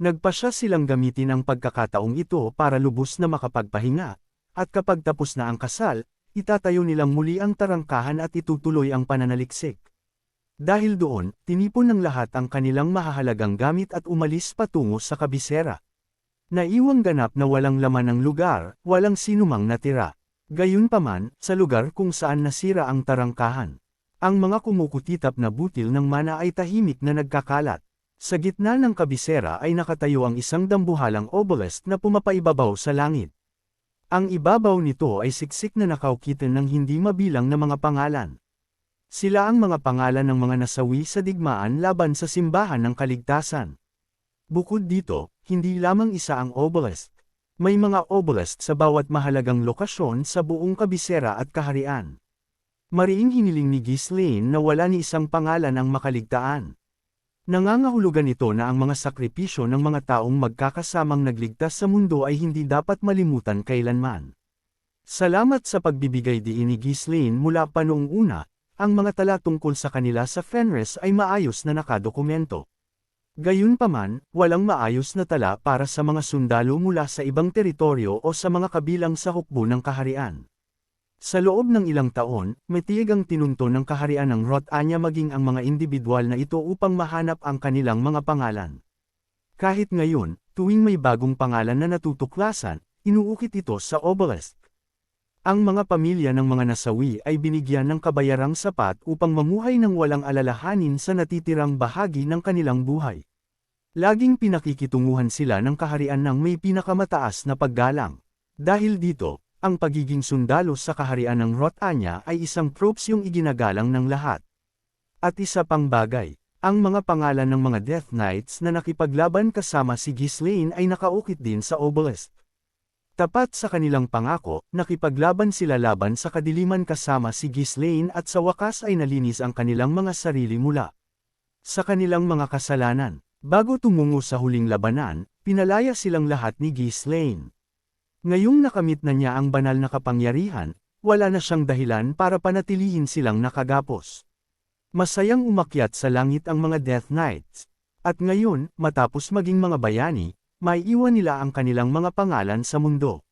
Nagpasya silang gamitin ang pagkakataong ito para lubos na makapagpahinga, at kapag tapos na ang kasal, itatayo nilang muli ang tarangkahan at itutuloy ang pananaliksik. Dahil doon, tinipon ng lahat ang kanilang mahahalagang gamit at umalis patungo sa kabisera. Naiwang ganap na walang laman ang lugar, walang sinumang natira. Gayunpaman, sa lugar kung saan nasira ang tarangkahan, ang mga kumukutitap na butil ng mana ay tahimik na nagkakalat. Sa gitna ng kabisera ay nakatayo ang isang dambuhalang obelisk na pumapaibabaw sa langit. Ang ibabaw nito ay siksik na nakaukitan ng hindi mabilang na mga pangalan. Sila ang mga pangalan ng mga nasawi sa digmaan laban sa simbahan ng kaligtasan. Bukod dito, hindi lamang isa ang obelisk. May mga obelisk sa bawat mahalagang lokasyon sa buong kabisera at kaharian. Mariing hiniling ni Ghislaine na wala ni isang pangalan ang makaligtaan. Nangangahulugan ito na ang mga sakripisyo ng mga taong magkakasamang nagligtas sa mundo ay hindi dapat malimutan kailanman. Salamat sa pagbibigay diin ni Ghislaine mula pa noong una, ang mga tala tungkol sa kanila sa Fenris ay maayos na nakadokumento. Gayunpaman, walang maayos na tala para sa mga sundalo mula sa ibang teritoryo o sa mga kabilang sa hukbo ng kaharian. Sa loob ng ilang taon, matiyag ang tinunto ng kaharian ng Rotanya maging ang mga individual na ito upang mahanap ang kanilang mga pangalan. Kahit ngayon, tuwing may bagong pangalan na natutuklasan, inuukit ito sa obelisk. Ang mga pamilya ng mga nasawi ay binigyan ng kabayarang sapat upang mamuhay ng walang alalahanin sa natitirang bahagi ng kanilang buhay. Laging pinakikitunguhan sila ng kaharian ng may pinakamataas na paggalang. Dahil dito, ang pagiging sundalo sa kaharian ng Rotanya ay isang propsyong iginagalang ng lahat. At isa pang bagay, ang mga pangalan ng mga Death Knights na nakipaglaban kasama si Ghislaine ay nakaukit din sa obelisk. Tapat sa kanilang pangako, nakipaglaban sila laban sa kadiliman kasama si Ghislaine at sa wakas ay nalinis ang kanilang mga sarili mula sa kanilang mga kasalanan. Bago tumungo sa huling labanan, pinalaya silang lahat ni Ghislaine. Ngayong nakamit na niya ang banal na kapangyarihan, wala na siyang dahilan para panatilihin silang nakagapos. Masayang umakyat sa langit ang mga Death Knights. At ngayon, matapos maging mga bayani, maiiwan nila ang kanilang mga pangalan sa mundo.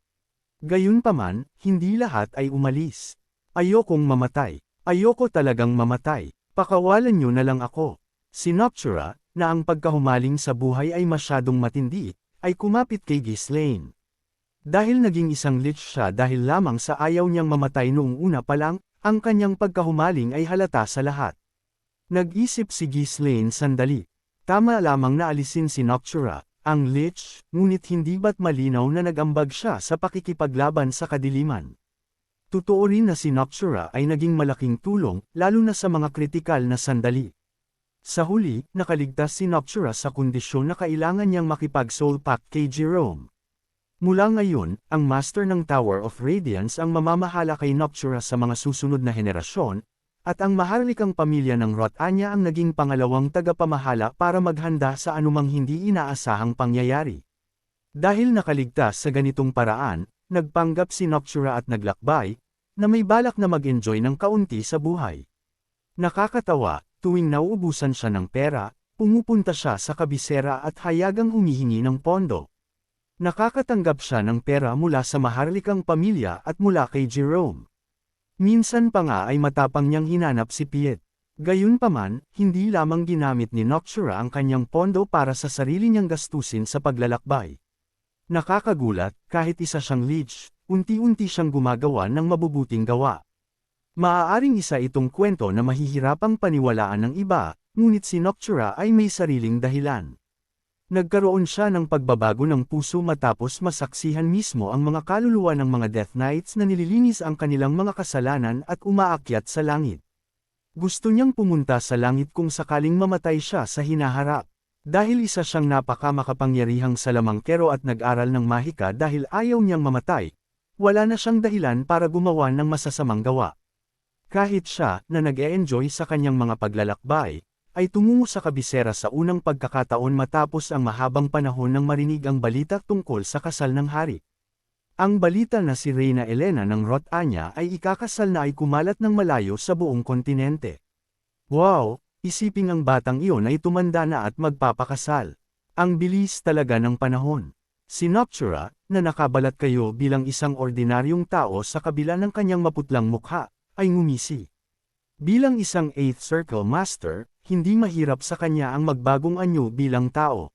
Gayunpaman, hindi lahat ay umalis. Ayokong mamatay. Ayoko talagang mamatay. Pakawalan niyo na lang ako. Si Noctura, na ang pagkahumaling sa buhay ay masyadong matindi, ay kumapit kay Ghislaine. Dahil naging isang lich siya dahil lamang sa ayaw niyang mamatay noong una pa lang, ang kanyang pagkahumaling ay halata sa lahat. Nag-isip si Ghislaine sandali. Tama lamang na alisin si Noctura, ang lich, ngunit hindi ba't malinaw na nag-ambag siya sa pakikipaglaban sa kadiliman. Totoo rin na si Noctura ay naging malaking tulong, lalo na sa mga kritikal na sandali. Sa huli, nakaligtas si Noctura sa kondisyon na kailangan niyang makipag-soul pact kay Jerome. Mula ngayon, ang Master ng Tower of Radiance ang mamamahala kay Noctura sa mga susunod na henerasyon, at ang maharlikang pamilya ng Rotanya ang naging pangalawang tagapamahala para maghanda sa anumang hindi inaasahang pangyayari. Dahil nakaligtas sa ganitong paraan, nagpanggap si Noctura at naglakbay, na may balak na mag-enjoy ng kaunti sa buhay. Nakakatawa, tuwing nauubusan siya ng pera, pumupunta siya sa kabisera at hayagang humihingi ng pondo. Nakakatanggap siya ng pera mula sa maharlikang pamilya at mula kay Jerome. Minsan pa nga ay matapang niyang hinanap si Piet. Gayunpaman, hindi lamang ginamit ni Noctura ang kanyang pondo para sa sarili niyang gastusin sa paglalakbay. Nakakagulat, kahit isa siyang lich, unti-unti siyang gumagawa ng mabubuting gawa. Maaaring isa itong kwento na mahihirapang paniwalaan ng iba, ngunit si Noctura ay may sariling dahilan. Nagkaroon siya ng pagbabago ng puso matapos masaksihan mismo ang mga kaluluwa ng mga Death Knights na nililinis ang kanilang mga kasalanan at umaakyat sa langit. Gusto niyang pumunta sa langit kung sakaling mamatay siya sa hinaharap. Dahil isa siyang napakamakapangyarihang salamangkero at nag-aral ng mahika dahil ayaw niyang mamatay, wala na siyang dahilan para gumawa ng masasamang gawa. Kahit siya, na nag-e-enjoy sa kanyang mga paglalakbay, ay tumungo sa kabisera sa unang pagkakataon matapos ang mahabang panahon nang marinig ang balita tungkol sa kasal ng hari. Ang balita na si Reyna Elena ng Rotanya ay ikakasal na ay kumalat ng malayo sa buong kontinente. Wow! Isiping ang batang iyon ay tumanda na at magpapakasal. Ang bilis talaga ng panahon. Si Noctura, na nakabalat kayo bilang isang ordinaryong tao sa kabila ng kanyang maputlang mukha, ay ngumisi. Bilang isang 8th Circle Master, hindi mahirap sa kanya ang magbagong anyo bilang tao.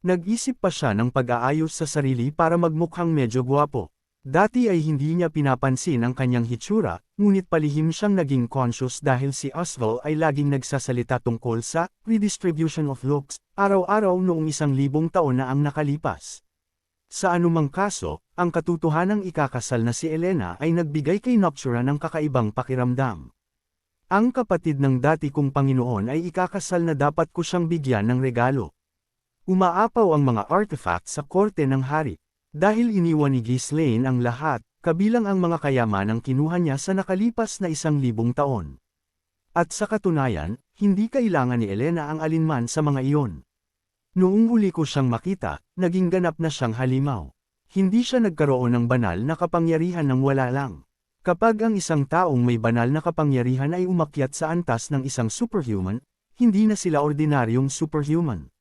Nag-isip pa siya ng pag-aayos sa sarili para magmukhang medyo gwapo. Dati ay hindi niya pinapansin ang kanyang hitsura, ngunit palihim siyang naging conscious dahil si Oswald ay laging nagsasalita tungkol sa redistribution of looks, araw-araw noong 1,000 taon na ang nakalipas. Sa anumang kaso, ang katotohanang ikakasal na si Elena ay nagbigay kay Noctura ng kakaibang pakiramdam. Ang kapatid ng dati kong Panginoon ay ikakasal na dapat ko siyang bigyan ng regalo. Umaapaw ang mga artifacts sa korte ng hari. Dahil iniwan ni Ghislaine ang lahat, kabilang ang mga kayamanang kinuha niya sa nakalipas na 1,000 taon. At sa katunayan, hindi kailangan ni Elena ang alinman sa mga iyon. Noong huli ko siyang makita, naging ganap na siyang halimaw. Hindi siya nagkaroon ng banal na kapangyarihan ng wala lang. Kapag ang isang taong may banal na kapangyarihan ay umakyat sa antas ng isang superhuman, hindi na sila ordinaryong superhuman.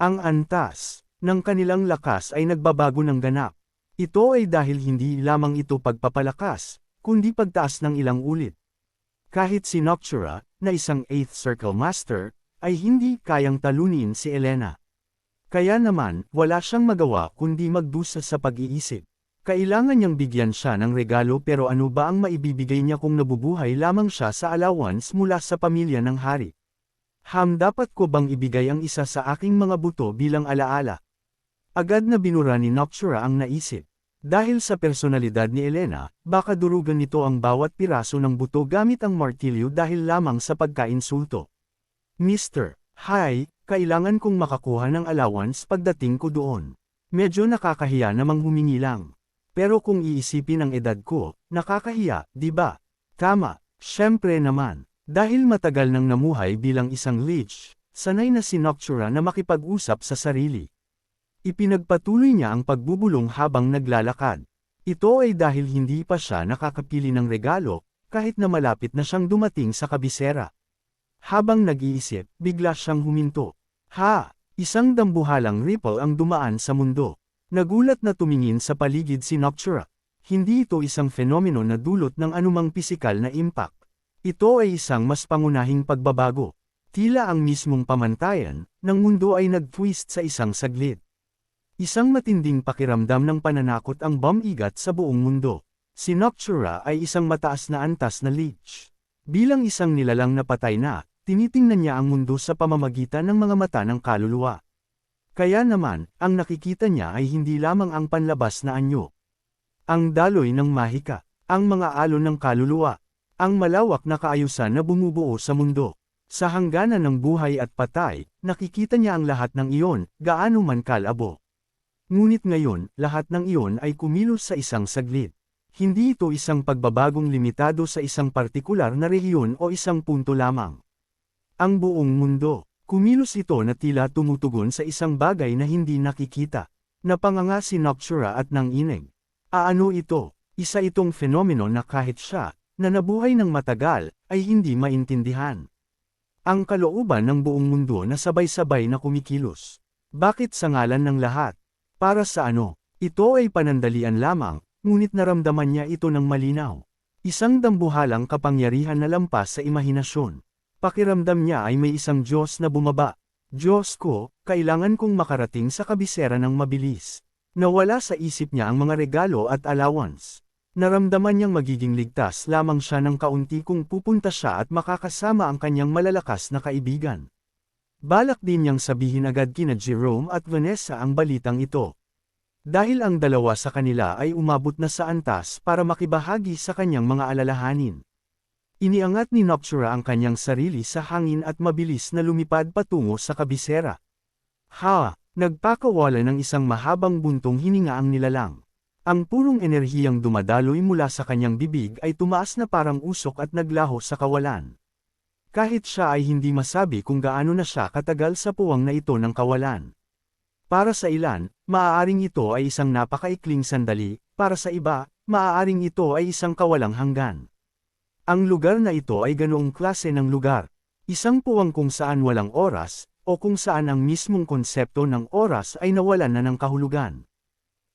Ang antas ng kanilang lakas ay nagbabago ng ganap. Ito ay dahil hindi lamang ito pagpapalakas, kundi pagtaas ng ilang ulit. Kahit si Noctura, na isang 8th Circle Master, ay hindi kayang talunin si Elena. Kaya naman, wala siyang magawa kundi magdusa sa pag-iisip. Kailangan niyang bigyan siya ng regalo pero ano ba ang maibibigay niya kung nabubuhay lamang siya sa allowance mula sa pamilya ng hari? Dapat ko bang ibigay ang isa sa aking mga buto bilang alaala? Agad na binura ni Noctura ang naisip. Dahil sa personalidad ni Elena, baka durugan nito ang bawat piraso ng buto gamit ang martilyo dahil lamang sa pagkainsulto. Mr. Hi, kailangan kong makakuha ng allowance pagdating ko doon. Medyo nakakahiya namang humingi lang. Pero kung iisipin ang edad ko, nakakahiya, di ba? Tama, syempre naman. Dahil matagal nang namuhay bilang isang lich, sanay na si Noctura na makipag-usap sa sarili. Ipinagpatuloy niya ang pagbubulong habang naglalakad. Ito ay dahil hindi pa siya nakakapili ng regalo, kahit na malapit na siyang dumating sa kabisera. Habang nag-iisip, bigla siyang huminto. Isang dambuhalang ripple ang dumaan sa mundo. Nagulat na tumingin sa paligid si Noctura. Hindi ito isang fenomeno na dulot ng anumang pisikal na impact. Ito ay isang mas pangunahing pagbabago. Tila ang mismong pamantayan ng mundo ay nag-twist sa isang saglit. Isang matinding pakiramdam ng pananakot ang bumigat sa buong mundo. Si Noctura ay isang mataas na antas na lich. Bilang isang nilalang na patay na, tinitingnan niya ang mundo sa pamamagitan ng mga mata ng kaluluwa. Kaya naman, ang nakikita niya ay hindi lamang ang panlabas na anyo. Ang daloy ng mahika, ang mga alon ng kaluluwa, ang malawak na kaayusan na bumubuo sa mundo. Sa hangganan ng buhay at patay, nakikita niya ang lahat ng iyon, gaano man kalabo. Ngunit ngayon, lahat ng iyon ay kumilos sa isang saglit. Hindi ito isang pagbabagong limitado sa isang partikular na rehiyon o isang punto lamang. Ang buong mundo, kumilos ito na tila tumutugon sa isang bagay na hindi nakikita. Napanganga si Noctura at nanginig. Ano ito? Isa itong fenomeno na kahit siya, na nabuhay ng matagal, ay hindi maintindihan. Ang kalooban ng buong mundo na sabay-sabay na kumikilos. Bakit sa ngalan ng lahat? Para sa ano? Ito ay panandalian lamang, ngunit naramdaman niya ito ng malinaw. Isang dambuhalang kapangyarihan na lampas sa imahinasyon. Pakiramdam niya ay may isang Diyos na bumaba. Diyos ko, kailangan kong makarating sa kabisera ng mabilis. Nawala sa isip niya ang mga regalo at allowance. Naramdaman niyang magiging ligtas lamang siya ng kaunti kung pupunta siya at makakasama ang kanyang malalakas na kaibigan. Balak din niyang sabihin agad kina Jerome at Vanessa ang balitang ito. Dahil ang dalawa sa kanila ay umabot na sa antas para makibahagi sa kanyang mga alalahanin. Iniangat ni Noctura ang kanyang sarili sa hangin at mabilis na lumipad patungo sa kabisera. Nagpakawala ng isang mahabang buntong hininga ang nilalang. Ang purong enerhiyang dumadaloy mula sa kanyang bibig ay tumaas na parang usok at naglaho sa kawalan. Kahit siya ay hindi masabi kung gaano na siya katagal sa puwang na ito ng kawalan. Para sa ilan, maaaring ito ay isang napakaikling sandali, para sa iba, maaaring ito ay isang kawalang hanggan. Ang lugar na ito ay ganoong klase ng lugar. Isang puwang kung saan walang oras, o kung saan ang mismong konsepto ng oras ay nawalan na ng kahulugan.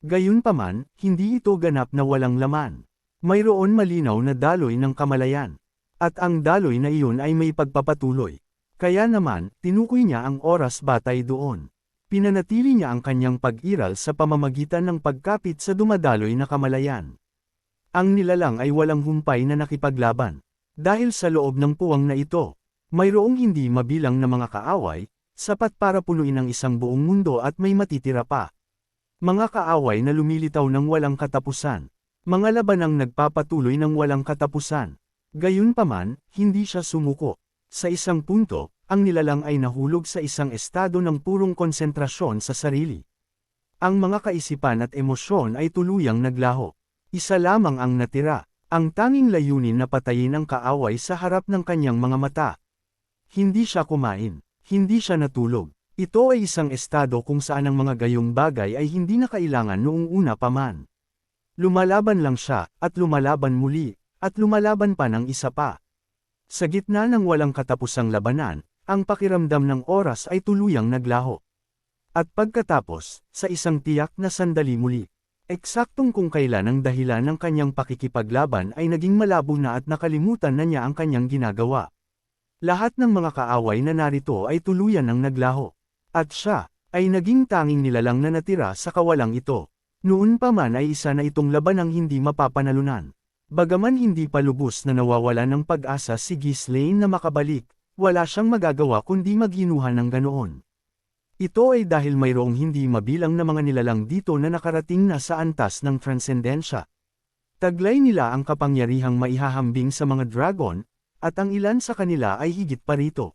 Gayunpaman, hindi ito ganap na walang laman. Mayroon malinaw na daloy ng kamalayan. At ang daloy na iyon ay may pagpapatuloy. Kaya naman, tinukoy niya ang oras batay doon. Pinanatili niya ang kanyang pag-iral sa pamamagitan ng pagkapit sa dumadaloy na kamalayan. Ang nilalang ay walang humpay na nakipaglaban. Dahil sa loob ng puwang na ito, mayroong hindi mabilang na mga kaaway, sapat para punuin ang isang buong mundo at may matitira pa. Mga kaaway na lumilitaw ng walang katapusan. Mga labanang nagpapatuloy ng walang katapusan. Gayunpaman, hindi siya sumuko. Sa isang punto, ang nilalang ay nahulog sa isang estado ng purong konsentrasyon sa sarili. Ang mga kaisipan at emosyon ay tuluyang naglaho. Isa lamang ang natira, ang tanging layunin na patayin ang kaaway sa harap ng kanyang mga mata. Hindi siya kumain, hindi siya natulog. Ito ay isang estado kung saan ang mga gayong bagay ay hindi na kailangan noong una pa man. Lumalaban lang siya, at lumalaban muli, at lumalaban pa ng isa pa. Sa gitna ng walang katapusang labanan, ang pakiramdam ng oras ay tuluyang naglaho. At pagkatapos, sa isang tiyak na sandali muli, eksaktong kung kailan ang dahilan ng kanyang pakikipaglaban ay naging malabo na at nakalimutan na niya ang kanyang ginagawa. Lahat ng mga kaaway na narito ay tuluyan ng naglaho. At siya, ay naging tanging nilalang na natira sa kawalang ito. Noon pa man ay isa na itong labanang hindi mapapanalunan. Bagaman hindi pa lubos na nawawala ng pag-asa si Ghislaine na makabalik, wala siyang magagawa kundi maghinuhan ng ganoon. Ito ay dahil mayroong hindi mabilang na mga nilalang dito na nakarating na sa antas ng transcendensya. Taglay nila ang kapangyarihang maihahambing sa mga dragon, at ang ilan sa kanila ay higit pa rito.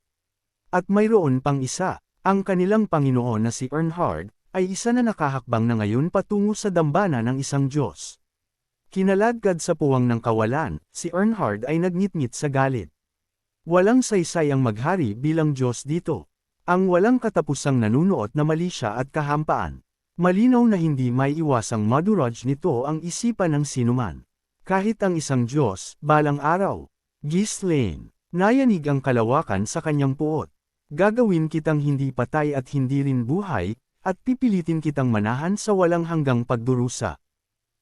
At mayroon pang isa. Ang kanilang Panginoon na si Earnhardt, ay isa na nakahakbang na ngayon patungo sa dambana ng isang Diyos. Kinaladkad sa puwang ng kawalan, si Earnhardt ay nagngit-ngit sa galit. Walang saysay ang maghari bilang Diyos dito. Ang walang katapusang nanunuot na mali siya at kahampaan. Malinaw na hindi may iwasang maduraj nito ang isipan ng sinuman. Kahit ang isang Diyos, balang araw. Ghislaine, nayanig ang kalawakan sa kanyang puot. Gagawin kitang hindi patay at hindi rin buhay, at pipilitin kitang manahan sa walang hanggang pagdurusa.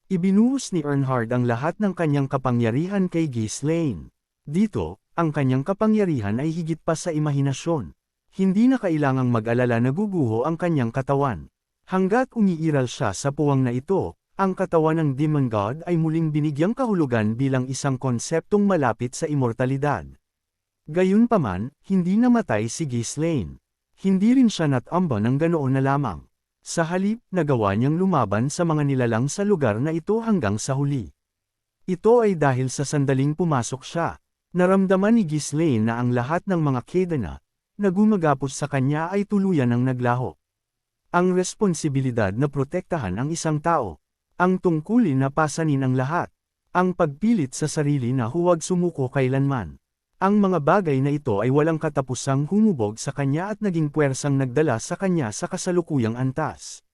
Ibinuhos ni Earnhardt ang lahat ng kanyang kapangyarihan kay Ghislaine. Dito, ang kanyang kapangyarihan ay higit pa sa imahinasyon. Hindi na kailangang mag-alala na guguho ang kanyang katawan. Hanggat umiiral siya sa puwang na ito, ang katawan ng Demon God ay muling binigyang kahulugan bilang isang konseptong malapit sa immortalidad. Gayunpaman, hindi namatay si Ghislaine. Hindi rin siya natamba ng ganoon na lamang. Sa halip, nagawa niyang lumaban sa mga nilalang sa lugar na ito hanggang sa huli. Ito ay dahil sa sandaling pumasok siya. Naramdaman ni Ghislaine na ang lahat ng mga Kedana, na gumagapos sa kanya ay tuluyan ng naglaho. Ang responsibilidad na protektahan ang isang tao. Ang tungkulin na pasanin ang lahat. Ang pagpilit sa sarili na huwag sumuko kailanman. Ang mga bagay na ito ay walang katapusang humubog sa kanya at naging puwersang nagdala sa kanya sa kasalukuyang antas.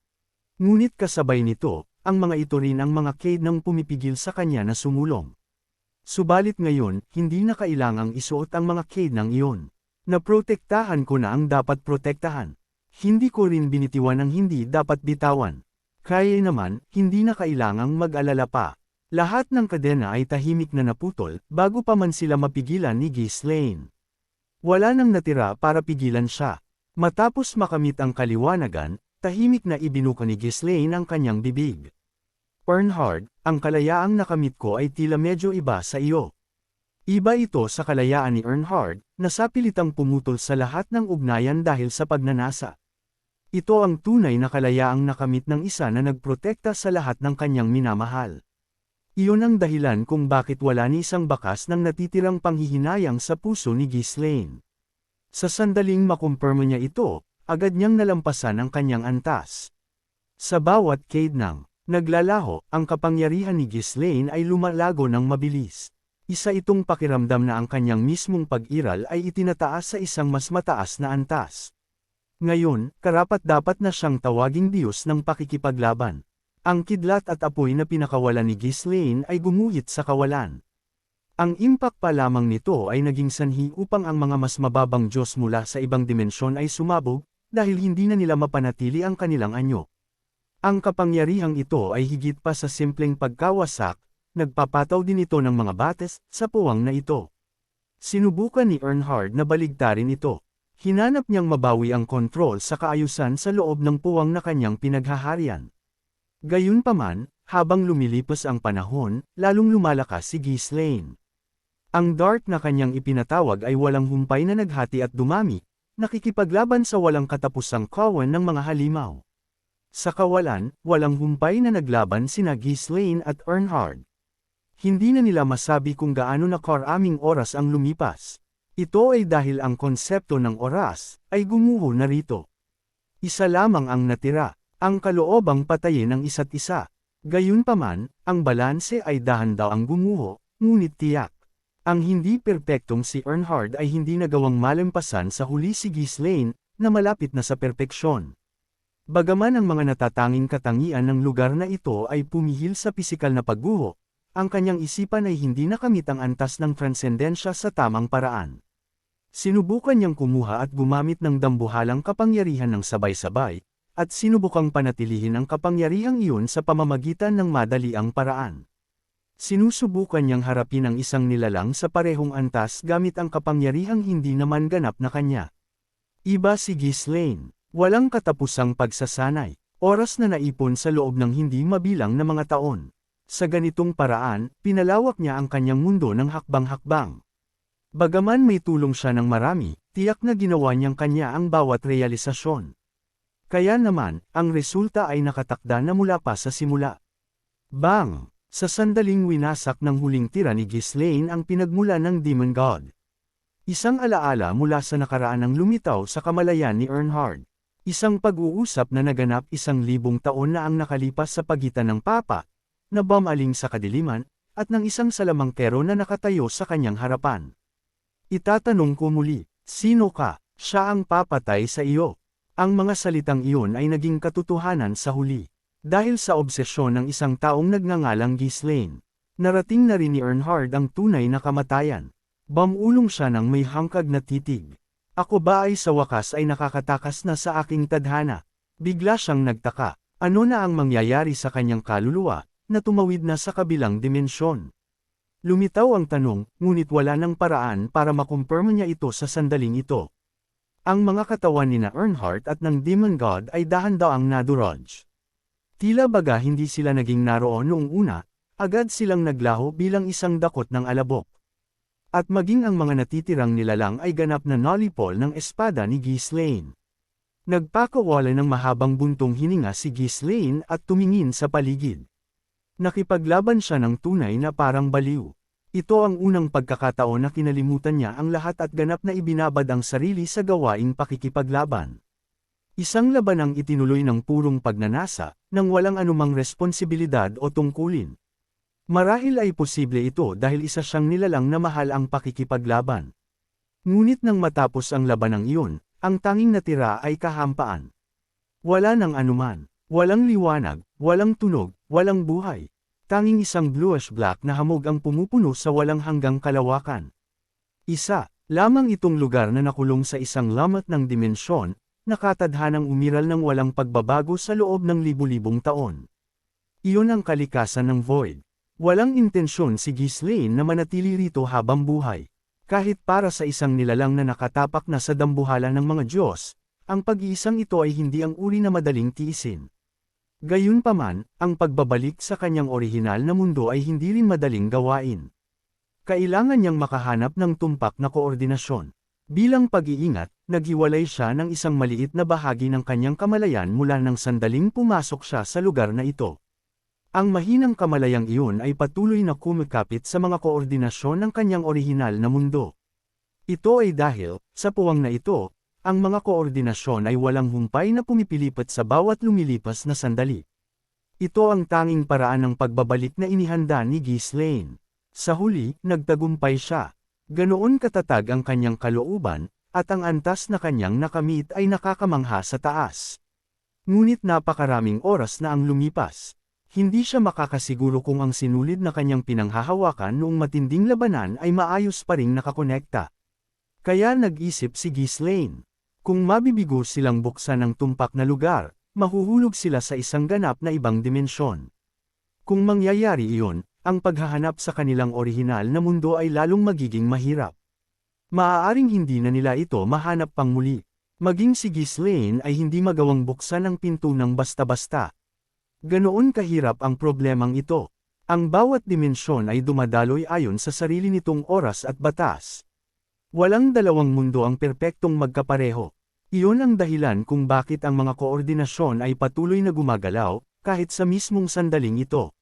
Ngunit kasabay nito, ang mga ito rin ang mga Kedang pumipigil sa kanya na sumulong. Subalit ngayon, hindi na kailangang isuot ang mga Kedang iyon. Naprotektahan ko na ang dapat protektahan. Hindi ko rin binitiwan ang hindi dapat bitawan. Kaya naman, hindi na kailangang mag-alala pa. Lahat ng kadena ay tahimik na naputol, bago pa man sila mapigilan ni Ghislaine. Wala nang natira para pigilan siya. Matapos makamit ang kaliwanagan, tahimik na ibinuka ni Ghislaine ang kanyang bibig. Earnhardt, ang kalayaang nakamit ko ay tila medyo iba sa iyo. Iba ito sa kalayaan ni Earnhardt, na sapilitang pumutol sa lahat ng ugnayan dahil sa pagnanasa. Ito ang tunay na kalayaang nakamit ng isa na nagprotekta sa lahat ng kanyang minamahal. Iyon ang dahilan kung bakit wala ni isang bakas ng natitirang panghihinayang sa puso ni Ghislaine. Sa sandaling makumpirma niya ito, agad niyang nalampasan ang kanyang antas. Sa bawat Kedang naglalaho, ang kapangyarihan ni Ghislaine ay lumalago ng mabilis. Isa itong pakiramdam na ang kanyang mismong pag-iral ay itinataas sa isang mas mataas na antas. Ngayon, karapat-dapat na siyang tawaging Diyos ng pakikipaglaban. Ang kidlat at apoy na pinakawalan ni Ghislaine ay gumuhit sa kawalan. Ang impact pa lamang nito ay naging sanhi upang ang mga mas mababang Diyos mula sa ibang dimensyon ay sumabog, dahil hindi na nila mapanatili ang kanilang anyo. Ang kapangyarihang ito ay higit pa sa simpleng pagkawasak, nagpapataw din ito ng mga bates sa puwang na ito. Sinubukan ni Earnhardt na baligtarin ito. Hinanap niyang mabawi ang kontrol sa kaayusan sa loob ng puwang na kanyang pinaghaharian. Gayunpaman, habang lumilipas ang panahon, lalong lumalakas si Ghislaine. Ang dart na kanyang ipinatawag ay walang humpay na naghati at dumami, nakikipaglaban sa walang katapusang kawan ng mga halimaw. Sa kawalan, walang humpay na naglaban sina Ghislaine at Earnhardt. Hindi na nila masabi kung gaano na karaming oras ang lumipas. Ito ay dahil ang konsepto ng oras ay gumuho na rito. Isa lamang ang natira, ang kaloobang patayin ang isa't isa. Gayunpaman, ang balanse ay dahan daw ang gumuho, ngunit tiyak. Ang hindi perpektong si Earnhardt ay hindi nagawang malampasan sa huli si Ghislaine, na malapit na sa perpeksyon. Bagaman ang mga natatanging katangian ng lugar na ito ay pumihil sa pisikal na pagguho, ang kanyang isipan ay hindi nakamit ang antas ng transcendensya sa tamang paraan. Sinubukan niyang kumuha at gumamit ng dambuhalang kapangyarihan ng sabay-sabay, at sinubukang panatilihin ang kapangyarihang iyon sa pamamagitan ng madaliang paraan. Sinusubukan niyang harapin ang isang nilalang sa parehong antas gamit ang kapangyarihang hindi naman ganap na kanya. Iba si Ghislaine, walang katapusang pagsasanay, oras na naipon sa loob ng hindi mabilang na mga taon. Sa ganitong paraan, pinalawak niya ang kanyang mundo ng hakbang-hakbang. Bagaman may tulong siya ng marami, tiyak na ginawa niyang kanya ang bawat realisasyon. Kaya naman, ang resulta ay nakatakda na mula pa sa simula. Bang! Sa sandaling winasak ng huling tira ni Ghislaine ang pinagmula ng Demon God. Isang alaala mula sa nakaraan ang lumitaw sa kamalayan ni Earnhardt. Isang pag-uusap na naganap 1,000 taon na ang nakalipas sa pagitan ng Papa, na bumaling sa kadiliman, at ng isang salamangkero na nakatayo sa kanyang harapan. Itatanong ko muli, sino ka? Siya ang papatay sa iyo. Ang mga salitang iyon ay naging katotohanan sa huli. Dahil sa obsesyon ng isang taong nagngangalang Ghislaine. Narating na rin ni Earnhardt ang tunay na kamatayan. Bumulong siya ng may hangkag na titig. Ako ba ay sa wakas ay nakakatakas na sa aking tadhana? Bigla siyang nagtaka. Ano na ang mangyayari sa kanyang kaluluwa, na tumawid na sa kabilang dimensyon? Lumitaw ang tanong, ngunit wala ng paraan para makumpirma niya ito sa sandaling ito. Ang mga katawan ni Earnhardt at ng Demon God ay dahan-daang nadurog. Tila baga hindi sila naging naroon noong una, agad silang naglaho bilang isang dakot ng alabok. At maging ang mga natitirang nilalang ay ganap na nolipol ng espada ni Ghislaine. Nagpakawala ng mahabang buntong hininga si Ghislaine at tumingin sa paligid. Nakipaglaban siya ng tunay na parang baliw. Ito ang unang pagkakataon na kinalimutan niya ang lahat at ganap na ibinabad ang sarili sa gawaing pakikipaglaban. Isang laban ang itinuloy ng purong pagnanasa, nang walang anumang responsibilidad o tungkulin. Marahil ay posible ito dahil isa siyang nilalang na mahal ang pakikipaglaban. Ngunit nang matapos ang labanang iyon, ang tanging natira ay kahampaan. Wala nang anuman. Walang liwanag, walang tunog, walang buhay. Tanging isang bluish-black na hamog ang pumupuno sa walang hanggang kalawakan. Isa lamang itong lugar na nakulong sa isang lamat ng dimensyon, nakatadhanang umiral ng walang pagbabago sa loob ng libu-libong taon. Iyon ang kalikasan ng Void. Walang intensyon si Ghislaine na manatili rito habang buhay. Kahit para sa isang nilalang na nakatapak na sa dambuhala ng mga Diyos, ang pag-iisang ito ay hindi ang uri na madaling tiisin. Gayunpaman, ang pagbabalik sa kanyang orihinal na mundo ay hindi rin madaling gawain. Kailangan niyang makahanap ng tumpak na koordinasyon. Bilang pag-iingat, naghiwalay siya ng isang maliit na bahagi ng kanyang kamalayan mula nang sandaling pumasok siya sa lugar na ito. Ang mahinang kamalayang iyon ay patuloy na kumikapit sa mga koordinasyon ng kanyang orihinal na mundo. Ito ay dahil, sa puwang na ito, ang mga koordinasyon ay walang humpay na pumipilipat sa bawat lumilipas na sandali. Ito ang tanging paraan ng pagbabalik na inihanda ni Ghislaine. Sa huli, nagtagumpay siya. Ganoon katatag ang kanyang kalooban, at ang antas na kanyang nakamit ay nakakamangha sa taas. Ngunit napakaraming oras na ang lumipas. Hindi siya makakasiguro kung ang sinulid na kanyang pinanghahawakan noong matinding labanan ay maayos pa ring nakakonekta. Kaya nag-isip si Ghislaine. Kung mabibigo silang buksan ang tumpak na lugar, mahuhulog sila sa isang ganap na ibang dimensyon. Kung mangyayari iyon, ang paghahanap sa kanilang orihinal na mundo ay lalong magiging mahirap. Maaaring hindi na nila ito mahanap pang muli. Maging si Ghislaine ay hindi magawang buksan ang pinto ng basta-basta. Ganoon kahirap ang problemang ito. Ang bawat dimensyon ay dumadaloy ayon sa sarili nitong oras at batas. Walang dalawang mundo ang perpektong magkapareho. Iyon ang dahilan kung bakit ang mga koordinasyon ay patuloy na gumagalaw, kahit sa mismong sandaling ito.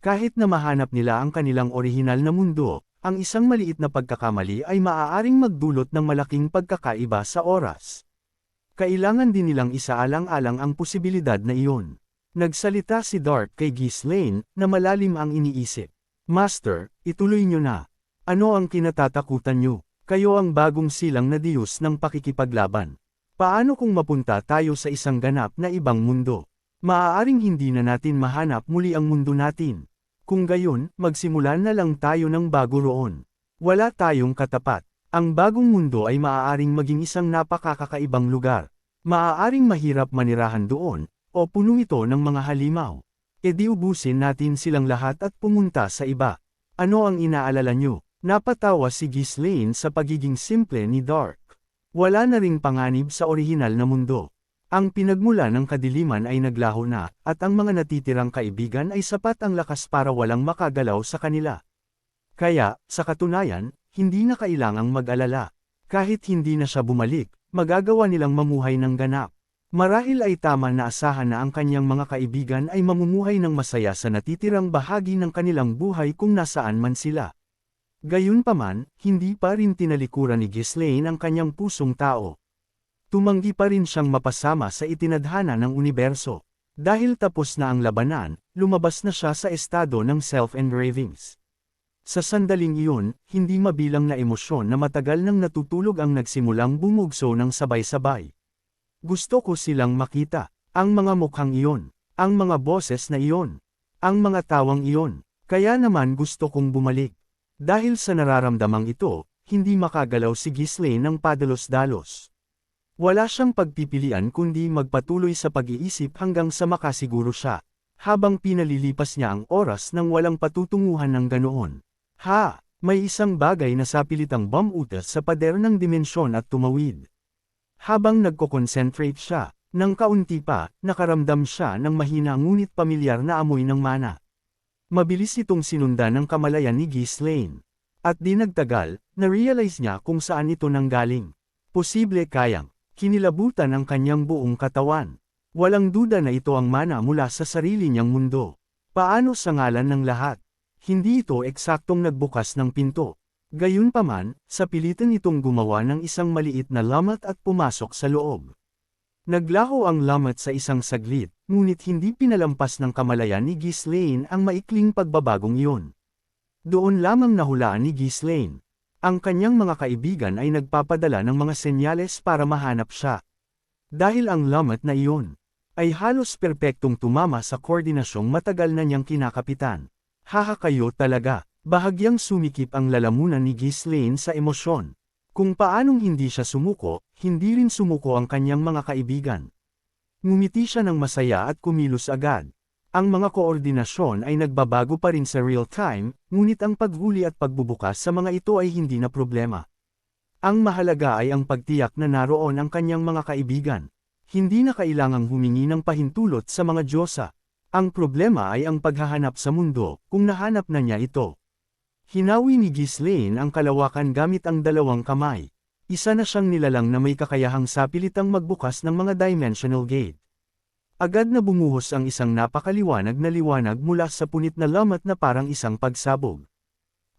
Kahit na mahanap nila ang kanilang orihinal na mundo, ang isang maliit na pagkakamali ay maaaring magdulot ng malaking pagkakaiba sa oras. Kailangan din nilang isaalang-alang ang posibilidad na iyon. Nagsalita si Dark kay Ghislaine na malalim ang iniisip. Master, ituloy nyo na. Ano ang kinatatakutan nyo? Kayo ang bagong silang na Diyos ng pakikipaglaban. Paano kung mapunta tayo sa isang ganap na ibang mundo? Maaaring hindi na natin mahanap muli ang mundo natin. Kung gayon, magsimulan na lang tayo ng bago roon. Wala tayong katapat. Ang bagong mundo ay maaaring maging isang napakakakaibang lugar. Maaaring mahirap manirahan doon, o puno ito ng mga halimaw. E di ubusin natin silang lahat at pumunta sa iba. Ano ang inaalala nyo? Napatawa si Ghislaine sa pagiging simple ni Dark. Wala na ring panganib sa orihinal na mundo. Ang pinagmula ng kadiliman ay naglaho na, at ang mga natitirang kaibigan ay sapat ang lakas para walang makagalaw sa kanila. Kaya, sa katunayan, hindi na kailangang mag-alala. Kahit hindi na siya bumalik, magagawa nilang mamuhay ng ganap. Marahil ay tama na asahan na ang kanyang mga kaibigan ay mamumuhay ng masaya sa natitirang bahagi ng kanilang buhay kung nasaan man sila. Gayunpaman, hindi pa rin tinalikuran ni Ghislaine ang kanyang pusong tao. Tumanggi pa rin siyang mapasama sa itinadhana ng universo. Dahil tapos na ang labanan, lumabas na siya sa estado ng self-engravings. Sa sandaling iyon, hindi mabilang na emosyon na matagal nang natutulog ang nagsimulang bumugso ng sabay-sabay. Gusto ko silang makita, ang mga mukhang iyon, ang mga boses na iyon, ang mga tawang iyon, kaya naman gusto kong bumalik. Dahil sa nararamdamang ito, hindi makagalaw si Ghislaine ng padalos-dalos. Wala siyang pagpipilian kundi magpatuloy sa pag-iisip hanggang sa makasiguro siya, habang pinalilipas niya ang oras nang walang patutunguhan ng ganoon. May isang bagay na sapilitang bumutas sa pader ng dimensyon at tumawid. Habang nagko-concentrate siya, nang kaunti pa, nakaramdam siya ng mahina ngunit pamilyar na amoy ng mana. Mabilis itong sinundan ng kamalayan ni Ghislaine. At di nagtagal, na-realize niya kung saan ito nanggaling. Posible kayang kinilabutan ang kanyang buong katawan. Walang duda na ito ang mana mula sa sarili niyang mundo. Paano sa ngalan ng lahat? Hindi ito eksaktong nagbukas ng pinto. Gayunpaman, sa pilitan itong gumawa ng isang maliit na lamat at pumasok sa loob. Naglaho ang lamat sa isang saglit, ngunit hindi pinalampas ng kamalayan ni Ghislaine ang maikling pagbabagong iyon. Doon lamang nahulaan ni Ghislaine. Ang kanyang mga kaibigan ay nagpapadala ng mga senyales para mahanap siya. Dahil ang lamat na iyon ay halos perpektong tumama sa koordinasyong matagal na niyang kinakapitan. Kayo talaga. Bahagyang sumikip ang lalamunan ni Ghislaine sa emosyon. Kung paanong hindi siya sumuko, hindi rin sumuko ang kanyang mga kaibigan. Ngumiti siya ng masaya at kumilos agad. Ang mga koordinasyon ay nagbabago pa rin sa real time, ngunit ang paghuli at pagbubukas sa mga ito ay hindi na problema. Ang mahalaga ay ang pagtiyak na naroon ang kanyang mga kaibigan. Hindi na kailangang humingi ng pahintulot sa mga Diyosa. Ang problema ay ang paghahanap sa mundo, kung nahanap na niya ito. Hinawi ni Ghislaine ang kalawakan gamit ang dalawang kamay. Isa na siyang nilalang na may kakayahang sapilitang magbukas ng mga dimensional gate. Agad na bumuhos ang isang napakaliwanag na liwanag mula sa punit na lamat na parang isang pagsabog.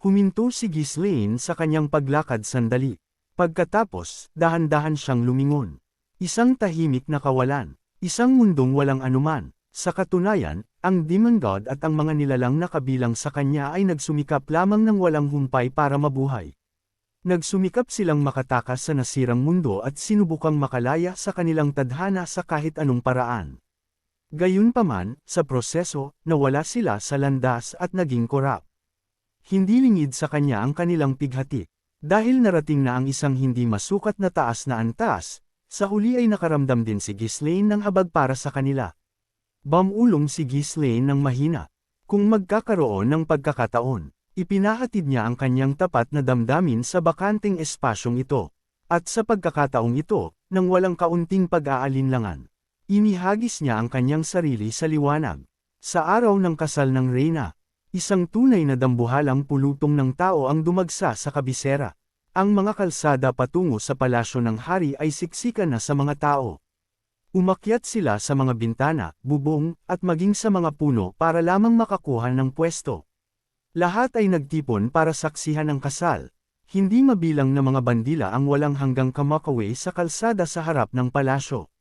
Huminto si Ghislaine sa kanyang paglakad sandali. Pagkatapos, dahan-dahan siyang lumingon. Isang tahimik na kawalan. Isang mundong walang anuman. Sa katunayan, ang Demon God at ang mga nilalang na kabilang sa kanya ay nagsumikap lamang ng walang humpay para mabuhay. Nagsumikap silang makatakas sa nasirang mundo at sinubukang makalaya sa kanilang tadhana sa kahit anong paraan. Gayunpaman, sa proseso, nawala sila sa landas at naging korap. Hindi lingid sa kanya ang kanilang pighati. Dahil narating na ang isang hindi masukat na taas na antas, Sa huli ay nakaramdam din si Ghislaine ng habag para sa kanila. Bumulong si Ghislaine ng mahina. Kung magkakaroon ng pagkakataon, ipinahatid niya ang kanyang tapat na damdamin sa bakanteng espasyong ito. At sa pagkakataong ito, nang walang kaunting pag-aalinlangan, inihagis niya ang kanyang sarili sa liwanag. Sa araw ng kasal ng reyna, isang tunay na dambuhalang pulutong ng tao ang dumagsa sa kabisera. Ang mga kalsada patungo sa palasyo ng hari ay siksikan na sa mga tao. Umakyat sila sa mga bintana, bubong, at maging sa mga puno para lamang makakuha ng pwesto. Lahat ay nagtipon para saksihan ang kasal. Hindi mabilang na mga bandila ang walang hanggang kamakaway sa kalsada sa harap ng palasyo.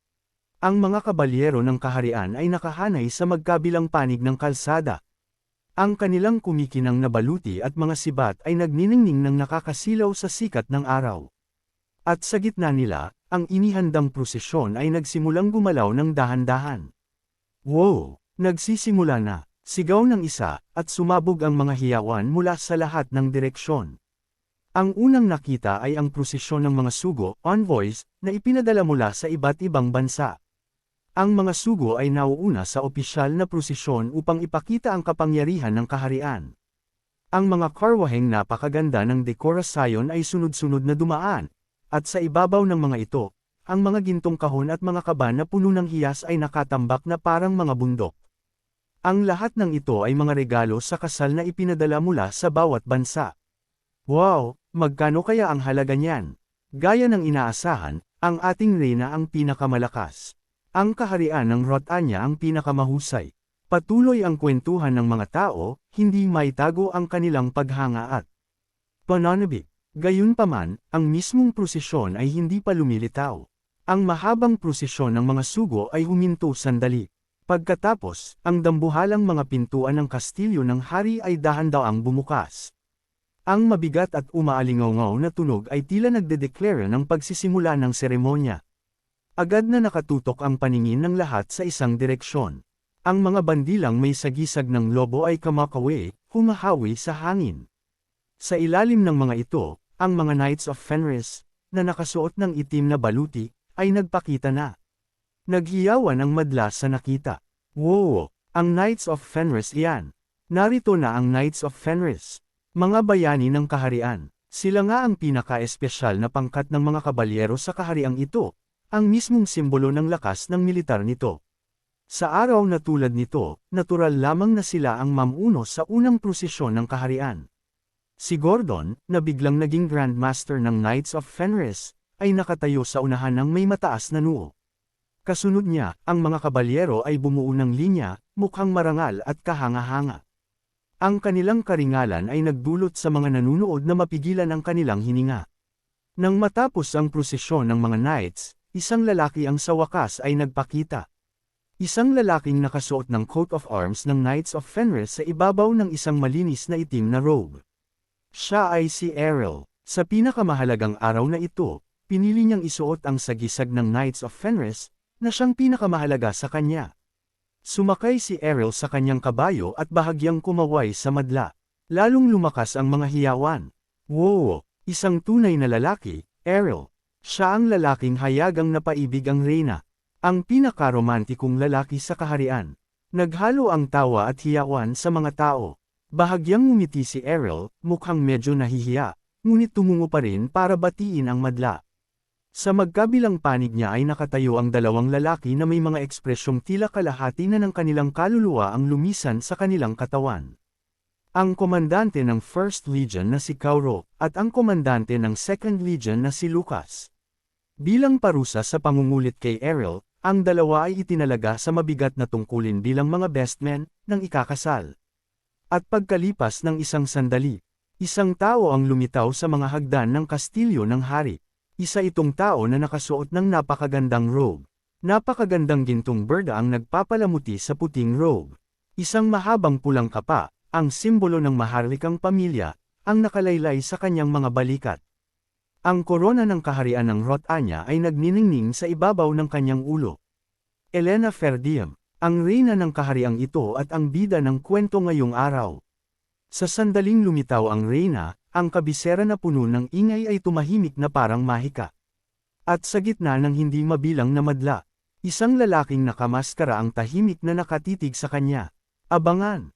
Ang mga kabalyero ng kaharian ay nakahanay sa magkabilang panig ng kalsada. Ang kanilang kumikinang na baluti at mga sibat ay nagniningning ng nakakasilaw sa sikat ng araw. At sa gitna nila, ang inihandang prosesyon ay nagsimulang gumalaw ng dahan-dahan. Wow! Nagsisimula na, sigaw ng isa, at sumabog ang mga hiyawan mula sa lahat ng direksyon. Ang unang nakita ay ang prosesyon ng mga sugo, envoys, na ipinadala mula sa iba't ibang bansa. Ang mga sugo ay nauuna sa opisyal na prosesyon upang ipakita ang kapangyarihan ng kaharian. Ang mga karwaheng napakaganda ng dekorasyon ay sunod-sunod na dumaan, at sa ibabaw ng mga ito, ang mga gintong kahon at mga kaba na puno ng hiyas ay nakatambak na parang mga bundok. Ang lahat ng ito ay mga regalo sa kasal na ipinadala mula sa bawat bansa. Wow! Magkano kaya ang halaga niyan? Gaya ng inaasahan, ang ating reyna ang pinakamalakas. Ang kaharian ng Rotanya ang pinakamahusay. Patuloy ang kwentuhan ng mga tao, hindi maitago ang kanilang paghanga at pananabik. Gayunpaman, ang mismong prosesyon ay hindi pa lumilitaw. Ang mahabang prosesyon ng mga sugo ay huminto sandali. Pagkatapos, ang dambuhalang mga pintuan ng kastilyo ng hari ay dahan-daang bumukas. Ang mabigat at umaalingaw-ngaw na tunog ay tila nagdedeklara ng pagsisimula ng seremonya. Agad na nakatutok ang paningin ng lahat sa isang direksyon. Ang mga bandilang may sagisag ng lobo ay kamakaway, humahawi sa hangin. Sa ilalim ng mga ito, ang mga Knights of Fenris, na nakasuot ng itim na baluti, ay nagpakita na. Naghiyawan ang madla sa nakita. Wow! Ang Knights of Fenris iyan. Narito na ang Knights of Fenris. Mga bayani ng kaharian. Sila nga ang pinaka-espesyal na pangkat ng mga kabalyero sa kahariang ito. Ang mismong simbolo ng lakas ng militar nito. Sa araw na tulad nito, natural lamang na sila ang mamuno sa unang prosesyon ng kaharian. Si Gordon, na biglang naging Grand Master ng Knights of Fenris, ay nakatayo sa unahan ng may mataas na noo. Kasunod niya, ang mga kabalyero ay bumuo ng linya, mukhang marangal at kahanga-hanga. Ang kanilang karingalan ay nagdulot sa mga nanunood na mapigilan ang kanilang hininga. Nang matapos ang prosesyon ng mga knights, isang lalaki ang sa wakas ay nagpakita. Isang lalaking nakasuot ng coat of arms ng Knights of Fenris sa ibabaw ng isang malinis na itim na robe. Siya ay si Errol. Sa pinakamahalagang araw na ito, pinili niyang isuot ang sagisag ng Knights of Fenris, na siyang pinakamahalaga sa kanya. Sumakay si Errol sa kanyang kabayo at bahagyang kumaway sa madla. Lalong lumakas ang mga hiyawan. Wow! Isang tunay na lalaki, Errol. Siya ang lalaking hayagang napaibig ang reyna. Ang pinakaromantikong lalaki sa kaharian. Naghalo ang tawa at hiyawan sa mga tao. Bahagyang ngumiti si Errol, mukhang medyo nahihiya, ngunit tumungo pa rin para batiin ang madla. Sa magkabilang panig niya ay nakatayo ang dalawang lalaki na may mga ekspresyong tila kalahati na ng kanilang kaluluwa ang lumisan sa kanilang katawan. Ang komandante ng First Legion na si Kauro, at ang komandante ng Second Legion na si Lucas. Bilang parusa sa pangungulit kay Errol, ang dalawa ay itinalaga sa mabigat na tungkulin bilang mga best men ng ikakasal. At pagkalipas ng isang sandali, isang tao ang lumitaw sa mga hagdan ng kastilyo ng hari. Isa itong tao na nakasuot ng napakagandang robe. Napakagandang gintong berda ang nagpapalamuti sa puting robe. Isang mahabang pulang kapa, ang simbolo ng maharlikang pamilya, ang nakalaylay sa kanyang mga balikat. Ang korona ng kaharian ng Rotanya ay nagniningning sa ibabaw ng kanyang ulo. Elena Ferdiam, ang reyna ng kahariang ito at ang bida ng kwento ngayong araw. Sa sandaling lumitaw ang reyna, ang kabisera na puno ng ingay ay tumahimik na parang mahika. At sa gitna ng hindi mabilang na madla, isang lalaking nakamaskara ang tahimik na nakatitig sa kanya. Abangan!